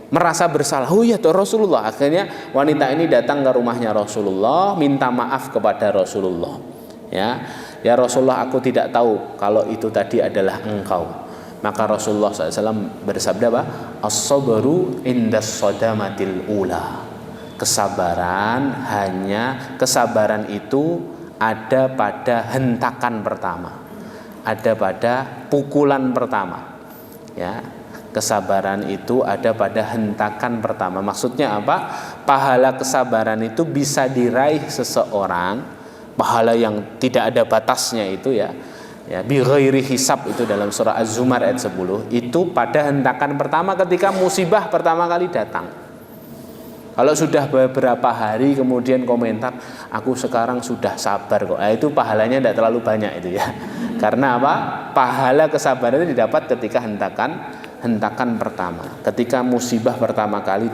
Speaker 1: merasa bersalah. Oh iya, tuh Rasulullah. Akhirnya wanita ini datang ke rumahnya Rasulullah, minta maaf kepada Rasulullah. Ya Rasulullah, aku tidak tahu kalau itu tadi adalah engkau. Maka Rasulullah SAW bersabda, as-sabru indas sadamatil ula. Kesabaran itu ada pada hentakan pertama, ada pada pukulan pertama. Ya, kesabaran itu ada pada hentakan pertama. Maksudnya apa? Pahala kesabaran itu bisa diraih seseorang, pahala yang tidak ada batasnya itu ya bi ghairi hisab, itu dalam surah Az-Zumar ayat 10, itu pada hentakan pertama ketika musibah pertama kali datang. Kalau sudah beberapa hari kemudian komentar, aku sekarang sudah sabar kok, itu pahalanya tidak terlalu banyak itu ya. Karena apa? Pahala kesabaran itu didapat ketika hentakan pertama, ketika musibah pertama kali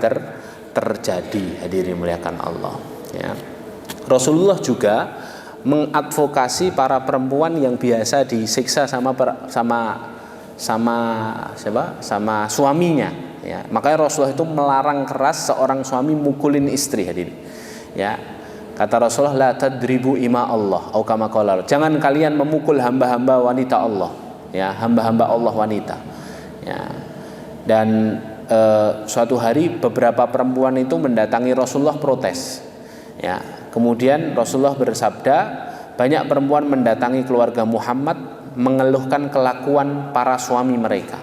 Speaker 1: terjadi. Hadirin muliakan Allah ya. Rasulullah juga mengadvokasi para perempuan yang biasa disiksa sama suaminya ya. Makanya Rasulullah itu melarang keras seorang suami mukulin istri. Hadirin ya, kata Rasulullah, la tadribu ima Allah atau kama qala, jangan kalian memukul hamba-hamba wanita Allah ya, hamba-hamba Allah wanita ya. Dan suatu hari beberapa perempuan itu mendatangi Rasulullah protes ya. Kemudian Rasulullah bersabda, banyak perempuan mendatangi keluarga Muhammad mengeluhkan kelakuan para suami mereka.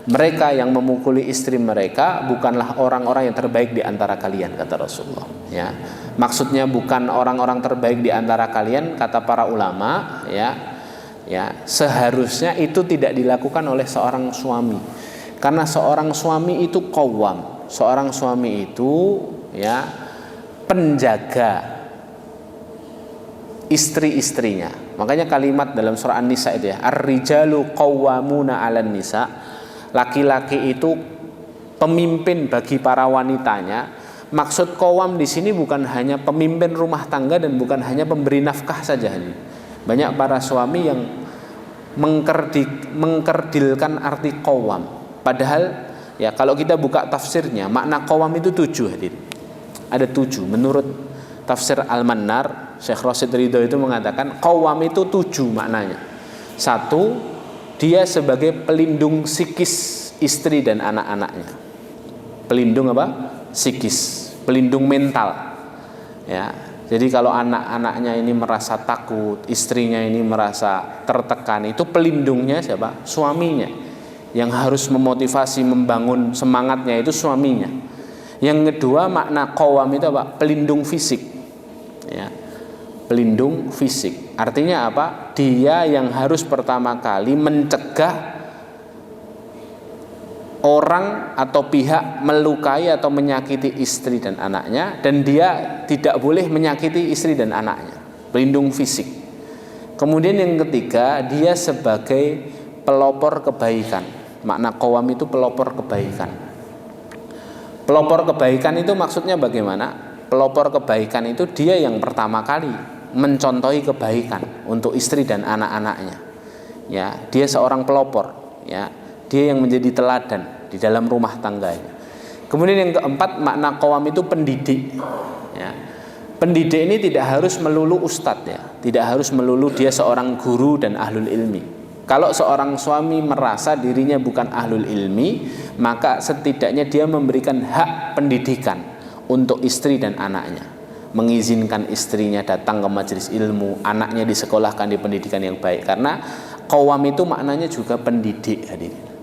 Speaker 1: Mereka yang memukuli istri mereka bukanlah orang-orang yang terbaik di antara kalian, kata Rasulullah ya. Maksudnya bukan orang-orang terbaik di antara kalian, kata para ulama ya. Seharusnya itu tidak dilakukan oleh seorang suami. Karena seorang suami itu qawwam, seorang suami itu ya penjaga istri-istrinya. Makanya kalimat dalam surah An-Nisa itu ya, ar-rijalu qawwamuna 'alan nisa, laki-laki itu pemimpin bagi para wanitanya. Maksud qawwam di sini bukan hanya pemimpin rumah tangga dan bukan hanya pemberi nafkah saja. Banyak para suami yang mengkerdilkan arti qawwam. Padahal ya kalau kita buka tafsirnya, makna qawwam itu 7 hadirin. Ada 7 menurut tafsir Al-Mannar. Syekh Rasid Ridho itu mengatakan qawwam itu 7 maknanya. 1, dia sebagai pelindung psikis istri dan anak-anaknya. Pelindung apa? Psikis, pelindung mental ya. Jadi kalau anak-anaknya ini merasa takut, istrinya ini merasa tertekan, itu pelindungnya siapa? Suaminya. Yang harus memotivasi, membangun semangatnya itu suaminya. Yang kedua, makna qawwam itu apa? Pelindung fisik ya. Pelindung fisik artinya apa? Dia yang harus pertama kali mencegah orang atau pihak melukai atau menyakiti istri dan anaknya, dan dia tidak boleh menyakiti istri dan anaknya. Pelindung fisik. Kemudian yang ketiga, dia sebagai pelopor kebaikan. Makna qawwam itu pelopor kebaikan. Pelopor kebaikan itu maksudnya bagaimana? Pelopor kebaikan itu dia yang pertama kali mencontohi kebaikan untuk istri dan anak-anaknya. Ya, dia seorang pelopor, ya. Dia yang menjadi teladan di dalam rumah tangganya. Kemudian yang keempat, makna qawwam itu pendidik, ya. Pendidik ini tidak harus melulu ustadz ya, tidak harus melulu dia seorang guru dan ahlul ilmi. Kalau seorang suami merasa dirinya bukan ahlul ilmi, maka setidaknya dia memberikan hak pendidikan untuk istri dan anaknya. Mengizinkan istrinya datang ke majelis ilmu, anaknya disekolahkan di pendidikan yang baik. Karena qawwam itu maknanya juga pendidik, hadirin.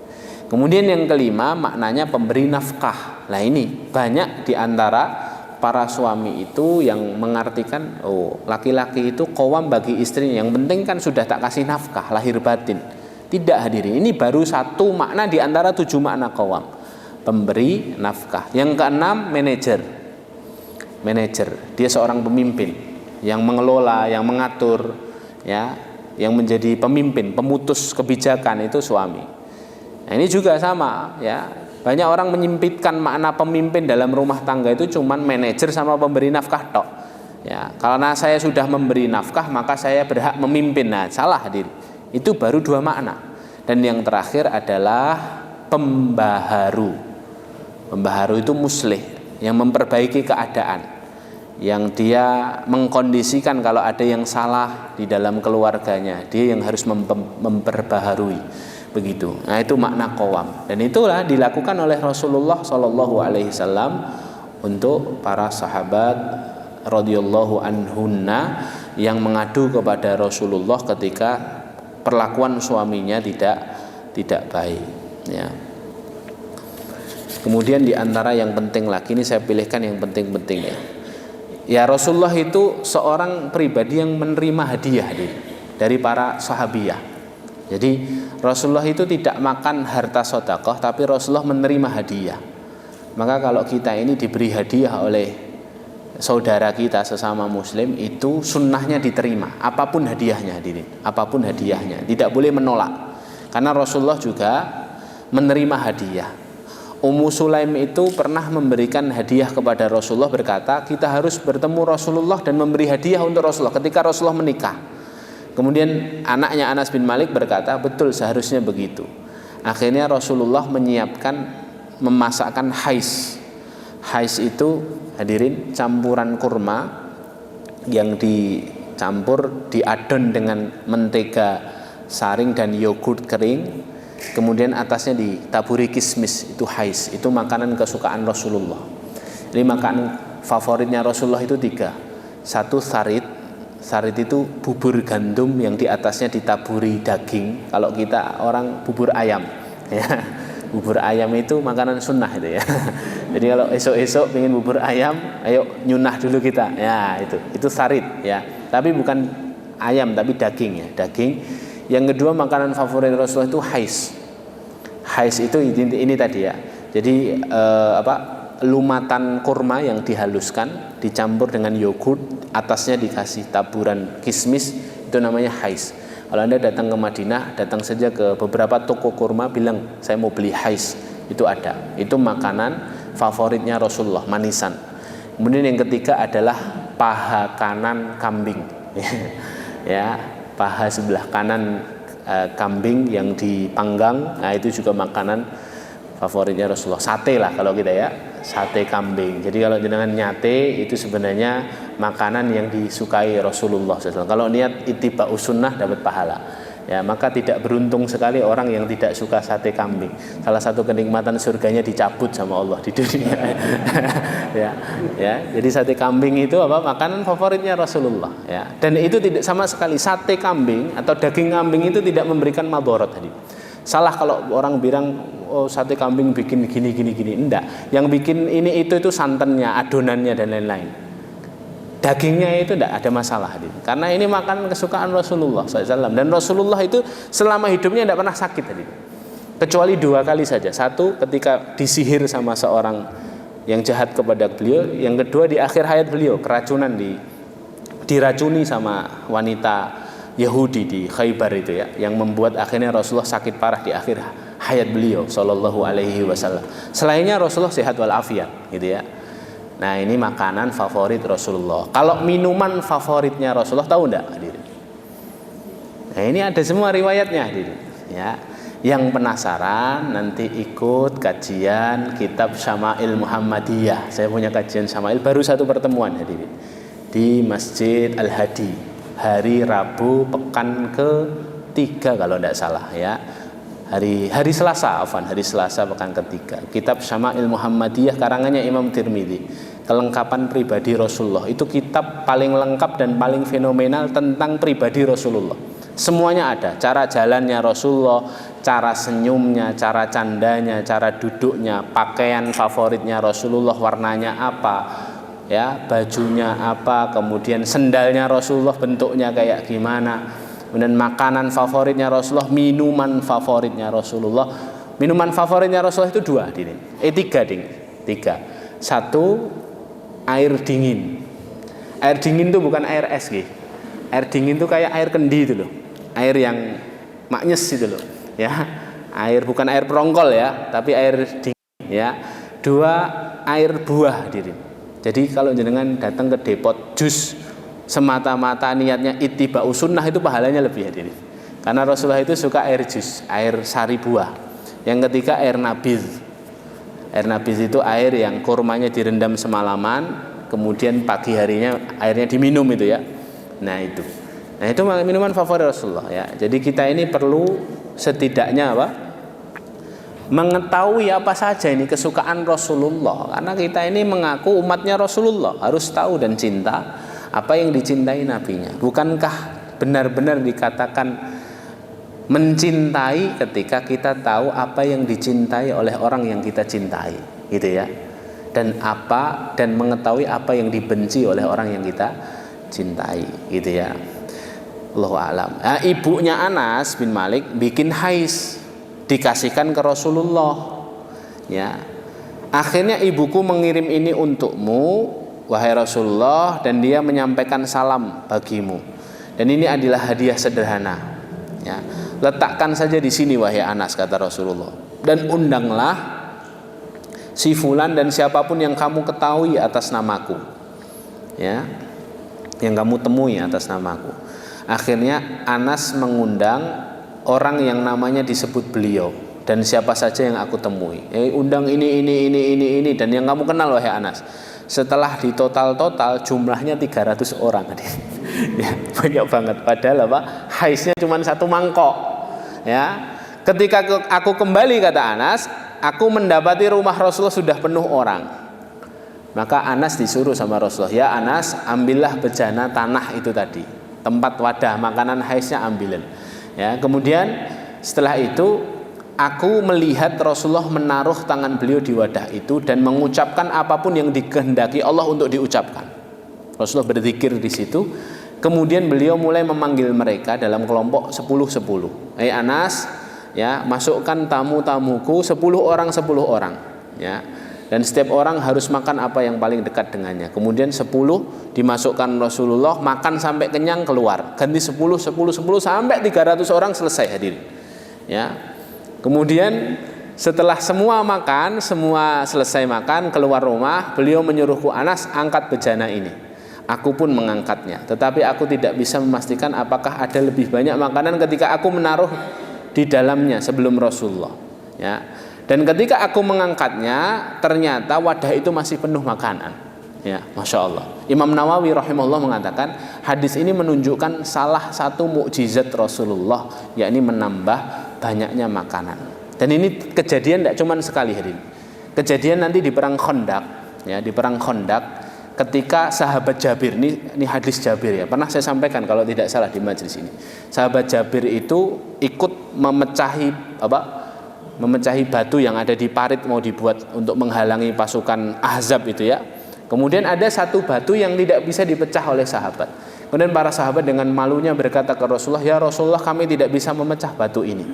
Speaker 1: Kemudian yang kelima, maknanya pemberi nafkah. Nah ini banyak di antara para suami itu yang mengartikan, oh laki-laki itu qawwam bagi istrinya, yang penting kan sudah tak kasih nafkah, lahir batin. Tidak, hadirin, ini baru satu makna di antara 7 makna qawwam, pemberi nafkah. Yang keenam, manajer, dia seorang pemimpin yang mengelola, yang mengatur, ya, yang menjadi pemimpin, pemutus kebijakan itu suami. Nah, ini juga sama, ya. Banyak orang menyempitkan makna pemimpin dalam rumah tangga itu cuman manajer sama pemberi nafkah tok. Ya, karena saya sudah memberi nafkah maka saya berhak memimpin. Nah, salah hadir. Itu baru 2 makna. Dan yang terakhir adalah pembaharu. Pembaharu itu muslih, yang memperbaiki keadaan, yang dia mengkondisikan kalau ada yang salah di dalam keluarganya, dia yang harus memperbaharui, begitu. Nah itu makna qawwam, dan itulah dilakukan oleh Rasulullah SAW untuk para sahabat radhiyallahu anhunna yang mengadu kepada Rasulullah ketika perlakuan suaminya tidak baik, ya. Kemudian di antara yang penting lagi, ini saya pilihkan yang penting-penting ya. Ya, Rasulullah itu seorang pribadi yang menerima hadiah dari para sahabiyah. Jadi Rasulullah itu tidak makan harta sedekah, tapi Rasulullah menerima hadiah. Maka kalau kita ini diberi hadiah oleh saudara kita sesama muslim, itu sunnahnya diterima, apapun hadiahnya hadirin, apapun hadiahnya, tidak boleh menolak. Karena Rasulullah juga menerima hadiah. Ummu Sulaim itu pernah memberikan hadiah kepada Rasulullah, berkata kita harus bertemu Rasulullah dan memberi hadiah untuk Rasulullah ketika Rasulullah menikah. Kemudian anaknya Anas bin Malik berkata betul, seharusnya begitu. Akhirnya Rasulullah memasakkan hais. Hais itu hadirin campuran kurma yang dicampur, diadon dengan mentega saring dan yogurt kering. Kemudian atasnya ditaburi kismis, itu hais. Itu makanan kesukaan Rasulullah. Ini makanan favoritnya Rasulullah itu 3. Satu sarit. Sarit itu bubur gandum yang di atasnya ditaburi daging. Kalau kita orang bubur ayam, ya. Bubur ayam itu makanan sunnah itu ya. Jadi kalau esok-esok pengen bubur ayam, ayo nyunah dulu kita. Ya, itu sarit ya. Tapi bukan ayam tapi daging ya, daging. Yang kedua makanan favorit Rasulullah itu hais. Hais itu ini tadi ya. Jadi lumatan kurma yang dihaluskan, dicampur dengan yogurt, atasnya dikasih taburan kismis, itu namanya hais. Kalau Anda datang ke Madinah, datang saja ke beberapa toko kurma, bilang saya mau beli hais, itu ada. Itu makanan favoritnya Rasulullah, manisan. Kemudian yang ketiga adalah paha kanan kambing. Ya, paha sebelah kanan kambing yang dipanggang, nah itu juga makanan favoritnya Rasulullah. Sate lah kalau kita ya, sate kambing. Jadi kalau jenengan nyate itu sebenarnya makanan yang disukai Rasulullah SAW. Kalau niat ittiba'us sunnah dapat pahala. Ya, maka tidak beruntung sekali orang yang tidak suka sate kambing. Salah satu kenikmatan surganya dicabut sama Allah di dunia. ya. Jadi sate kambing itu makanan favoritnya Rasulullah. Ya. Dan itu tidak sama sekali, sate kambing atau daging kambing itu tidak memberikan madharat tadi. Salah kalau orang bilang oh sate kambing bikin gini. Enggak. Yang bikin ini itu santannya, adonannya dan lain-lain. Dagingnya itu tidak ada masalah, karena ini makanan kesukaan Rasulullah SAW. Dan Rasulullah itu selama hidupnya tidak pernah sakit, kecuali 2 kali saja. Satu ketika disihir sama seorang yang jahat kepada beliau. Yang kedua di akhir hayat beliau, keracunan, diracuni sama wanita Yahudi di Khaybar itu ya, yang membuat akhirnya Rasulullah sakit parah di akhir hayat beliau Shallallahu Alaihi Wasallam. Selainnya Rasulullah sehat walafiat, gitu ya. Nah ini makanan favorit Rasulullah. Kalau minuman favoritnya Rasulullah, tahu enggak hadirin? Nah ini ada semua riwayatnya hadirin. Ya, yang penasaran nanti ikut kajian kitab Syama'il Muhammadiyah. Saya punya kajian Syama'il baru 1 pertemuan hadirin di Masjid Al-Hadi hari Rabu pekan ke-3 kalau tidak salah ya. Hari Selasa pekan ke-3. Kitab Syama'il Muhammadiyah karangannya Imam Tirmidzi. Kelengkapan pribadi Rasulullah. Itu kitab paling lengkap dan paling fenomenal tentang pribadi Rasulullah. Semuanya ada. Cara jalannya Rasulullah, cara senyumnya, cara candanya, cara duduknya, pakaian favoritnya Rasulullah warnanya apa, ya, bajunya apa, kemudian sendalnya Rasulullah bentuknya kayak gimana. Kemudian makanan favoritnya Rasulullah, minuman favoritnya Rasulullah. Minuman favoritnya Rasulullah itu 2, 3. 1, air dingin. Air dingin itu bukan air es, air dingin itu kayak air kendi itu loh, air yang maknyes itu loh, ya. Air bukan air perongkol ya, tapi air dingin, ya. 2, air buah hadirin. Jadi kalau jenengan datang ke depot jus semata-mata niatnya ittiba'us sunnah, itu pahalanya lebih hadirin. Karena Rasulullah itu suka air jus, air sari buah. Yang ketiga air nabiz. Air nabiz itu air yang kurmanya direndam semalaman, kemudian pagi harinya airnya diminum itu ya. Nah itu minuman favorit Rasulullah ya. Jadi kita ini perlu setidaknya mengetahui apa saja ini kesukaan Rasulullah, karena kita ini mengaku umatnya Rasulullah, harus tahu dan cinta apa yang dicintai nabinya. Bukankah benar-benar dikatakan mencintai ketika kita tahu apa yang dicintai oleh orang yang kita cintai, gitu ya, dan mengetahui apa yang dibenci oleh orang yang kita cintai, gitu ya. Allahu a'lam. Nah, ibunya Anas bin Malik bikin hais, dikasihkan ke Rasulullah, ya. Akhirnya ibuku mengirim ini untukmu wahai Rasulullah, dan dia menyampaikan salam bagimu, dan ini adalah hadiah sederhana, ya. Letakkan saja di sini wahai Anas, kata Rasulullah, dan undanglah si fulan dan siapapun yang kamu ketahui atas namaku, ya, yang kamu temui atas namaku. Akhirnya Anas mengundang orang yang namanya disebut beliau dan siapa saja yang aku temui. Undang ini dan yang kamu kenal wahai Anas. Setelah ditotal-total jumlahnya 300 orang. Ya, banyak banget. Padahal haisnya cuma 1 mangkok. Ya. Ketika aku kembali, kata Anas, aku mendapati rumah Rasulullah sudah penuh orang. Maka Anas disuruh sama Rasulullah, ya Anas, ambillah bejana tanah itu tadi, tempat wadah makanan haisnya, ambilin. Ya, kemudian setelah itu aku melihat Rasulullah menaruh tangan beliau di wadah itu dan mengucapkan apapun yang dikehendaki Allah untuk diucapkan. Rasulullah berzikir di situ. Kemudian beliau mulai memanggil mereka dalam kelompok 10-10. Anas, ya, masukkan tamu-tamuku 10 orang, ya. Dan setiap orang harus makan apa yang paling dekat dengannya. Kemudian 10 dimasukkan Rasulullah, makan sampai kenyang, keluar. Ganti 10 sampai 300 orang selesai hadir. Ya. Kemudian setelah semua makan, semua selesai makan, keluar rumah, beliau menyuruhku, Anas, angkat bejana ini. Aku pun mengangkatnya. Tetapi aku tidak bisa memastikan apakah ada lebih banyak makanan ketika aku menaruh di dalamnya sebelum Rasulullah. Ya. Dan ketika aku mengangkatnya, ternyata wadah itu masih penuh makanan. Ya, Masya Allah. Imam Nawawi rahimahullah mengatakan, hadis ini menunjukkan salah satu mukjizat Rasulullah, yakni menambah banyaknya makanan. Dan ini kejadian tidak cuma sekali hadirin. Kejadian nanti di perang Khandaq, ya, di perang Khandaq, ketika sahabat Jabir, ini hadis Jabir, ya, pernah saya sampaikan kalau tidak salah di majelis ini. Sahabat Jabir itu ikut memecahi batu yang ada di parit mau dibuat untuk menghalangi pasukan Ahzab itu, ya. Kemudian ada satu batu yang tidak bisa dipecah oleh sahabat. Kemudian para sahabat dengan malunya berkata ke Rasulullah, ya Rasulullah, kami tidak bisa memecah batu ini.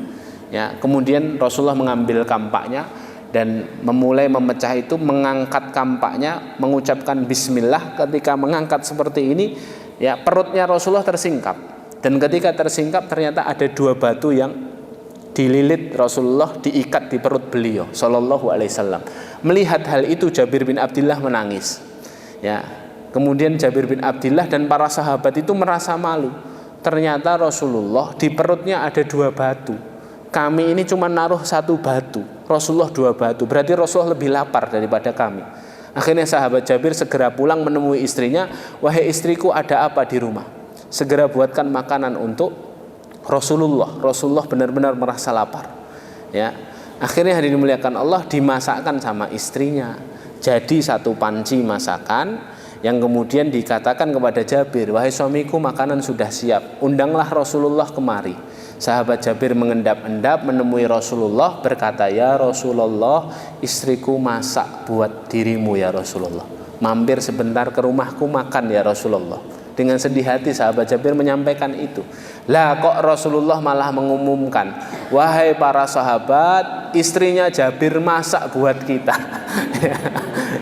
Speaker 1: Ya, kemudian Rasulullah mengambil kampaknya dan memulai memecah itu, mengangkat kampaknya, mengucapkan bismillah. Ketika mengangkat seperti ini, ya, perutnya Rasulullah tersingkap. Dan ketika tersingkap ternyata ada 2 batu yang dililit Rasulullah, diikat di perut beliau sallallahu alaihi wasallam. Melihat hal itu Jabir bin Abdullah menangis. Ya. Kemudian Jabir bin Abdullah dan para sahabat itu merasa malu. Ternyata Rasulullah di perutnya ada 2 batu. Kami ini cuma naruh 1 batu, Rasulullah 2 batu. Berarti Rasulullah lebih lapar daripada kami. Akhirnya sahabat Jabir segera pulang menemui istrinya, wahai istriku, ada apa di rumah? Segera buatkan makanan untuk Rasulullah. Rasulullah benar-benar merasa lapar. Ya. Akhirnya hadirin dimuliakan Allah, dimasakkan sama istrinya. Jadi 1 panci masakan yang kemudian dikatakan kepada Jabir, wahai suamiku, makanan sudah siap. Undanglah Rasulullah kemari. Sahabat Jabir mengendap-endap menemui Rasulullah, berkata, ya Rasulullah, istriku masak buat dirimu ya Rasulullah. Mampir sebentar ke rumahku makan ya Rasulullah. Dengan sedih hati sahabat Jabir menyampaikan itu. Lah kok Rasulullah malah mengumumkan, wahai para sahabat, istrinya Jabir masak buat kita.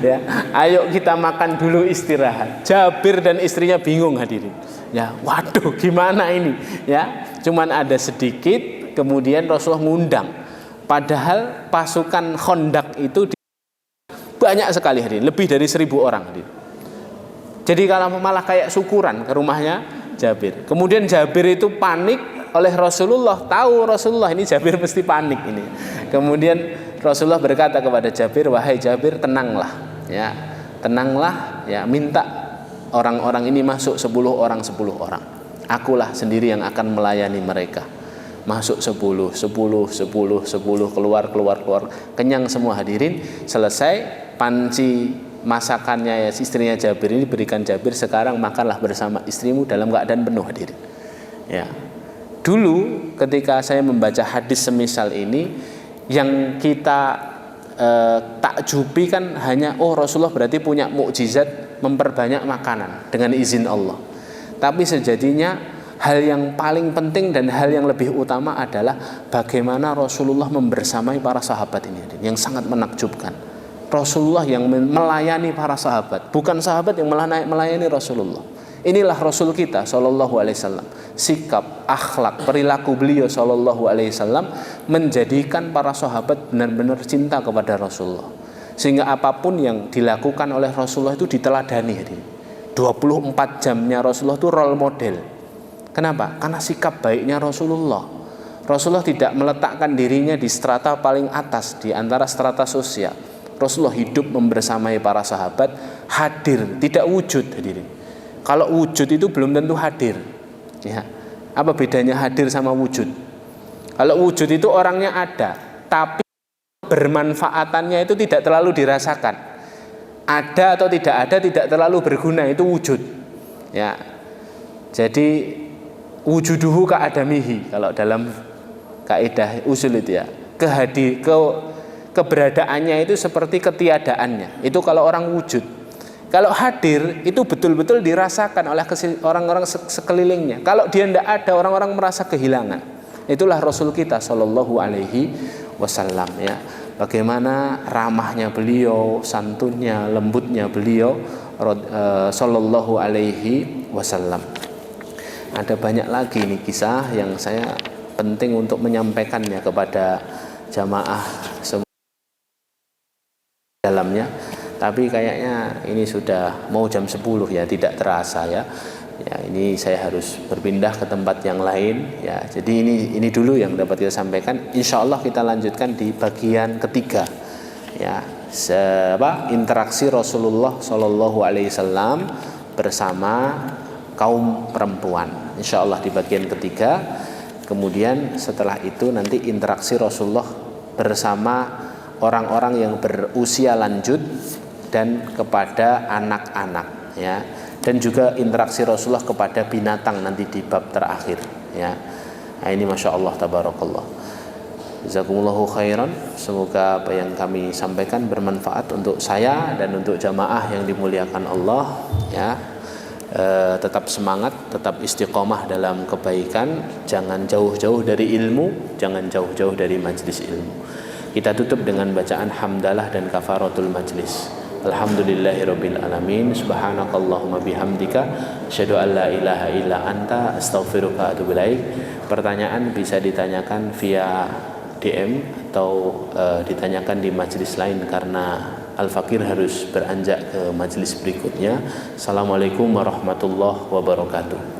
Speaker 1: Ya, ayo kita makan dulu, istirahat. Jabir dan istrinya bingung hadirin. Ya, waduh, gimana ini? Ya, cuman ada sedikit, kemudian Rasulullah ngundang. Padahal pasukan Khandaq itu banyak sekali hadirin, lebih dari 1000 orang hadirin. Jadi kalau malah kayak syukuran ke rumahnya Jabir. Kemudian Jabir itu panik oleh Rasulullah. Tahu Rasulullah ini Jabir mesti panik ini. Kemudian Rasulullah berkata kepada Jabir, wahai Jabir, tenanglah. Ya, tenanglah. Ya, minta orang-orang ini masuk 10 orang. Akulah sendiri yang akan melayani mereka. masuk 10, keluar, kenyang semua hadirin. Selesai panci masakannya ya istrinya Jabir ini berikan Jabir, sekarang makanlah bersama istrimu dalam keadaan penuh hadirin. Ya. Dulu ketika saya membaca hadis semisal ini, yang kita takjubi kan hanya Rasulullah berarti punya mukjizat memperbanyak makanan dengan izin Allah. Tapi sejatinya hal yang paling penting dan hal yang lebih utama adalah bagaimana Rasulullah membersamai para sahabat ini, yang sangat menakjubkan. Rasulullah yang melayani para sahabat, bukan sahabat yang melayani Rasulullah. Inilah Rasul kita Shallallahu Alaihi Wasallam. Sikap, akhlak, perilaku beliau Shallallahu Alaihi Wasallam menjadikan para sahabat benar-benar cinta kepada Rasulullah, sehingga apapun yang dilakukan oleh Rasulullah itu diteladani. 24 jamnya Rasulullah itu role model. Kenapa? Karena sikap baiknya Rasulullah. Rasulullah tidak meletakkan dirinya di strata paling atas di antara strata sosial. Rasulullah hidup membersamai para sahabat, hadir, tidak wujud hadirin. Kalau wujud itu belum tentu hadir. Ya. Apa bedanya hadir sama wujud? Kalau wujud itu orangnya ada, tapi bermanfaatannya itu tidak terlalu dirasakan. Ada atau tidak ada tidak terlalu berguna, itu wujud. Ya. Jadi wujuduhu ka'adamihi kalau dalam kaidah usul itu ya. Keberadaannya itu seperti ketiadaannya. Itu kalau orang wujud. Kalau hadir itu betul-betul dirasakan oleh orang-orang sekelilingnya. Kalau dia tidak ada, orang-orang merasa kehilangan. Itulah Rasul kita Shallallahu Alaihi Wasallam ya. Bagaimana ramahnya beliau, santunnya, lembutnya beliau Shallallahu Alaihi Wasallam. Ada banyak lagi nih kisah yang saya penting untuk menyampaikannya kepada jamaah semua dalamnya. Tapi kayaknya ini sudah mau jam 10 ya, tidak terasa ya. Ya, ini saya harus berpindah ke tempat yang lain ya. Jadi ini dulu yang dapat kita sampaikan. Insya Allah kita lanjutkan di bagian ketiga ya. Interaksi Rasulullah Shallallahu Alaihi Wasallam bersama kaum perempuan. Insya Allah di bagian ketiga. Kemudian setelah itu nanti interaksi Rasulullah bersama orang-orang yang berusia lanjut dan kepada anak-anak ya, dan juga interaksi Rasulullah kepada binatang nanti di bab terakhir ya. Nah, ini Masya Allah tabarakallah. Jazakumullahu khairan. Semoga apa yang kami sampaikan bermanfaat untuk saya dan untuk jamaah yang dimuliakan Allah ya. Tetap semangat, tetap istiqomah dalam kebaikan, jangan jauh-jauh dari ilmu, jangan jauh-jauh dari majlis ilmu. Kita tutup dengan bacaan hamdalah dan kafaratul majlis. Alhamdulillahirabbil alamin, subhanakallahumma bihamdika, asyhadu an la ilaha illa anta, astaghfiruka wa atubu ilaik. Pertanyaan bisa ditanyakan via DM atau ditanyakan di majlis lain karena Al-Fakir harus beranjak ke majlis berikutnya. Assalamualaikum warahmatullahi wabarakatuh.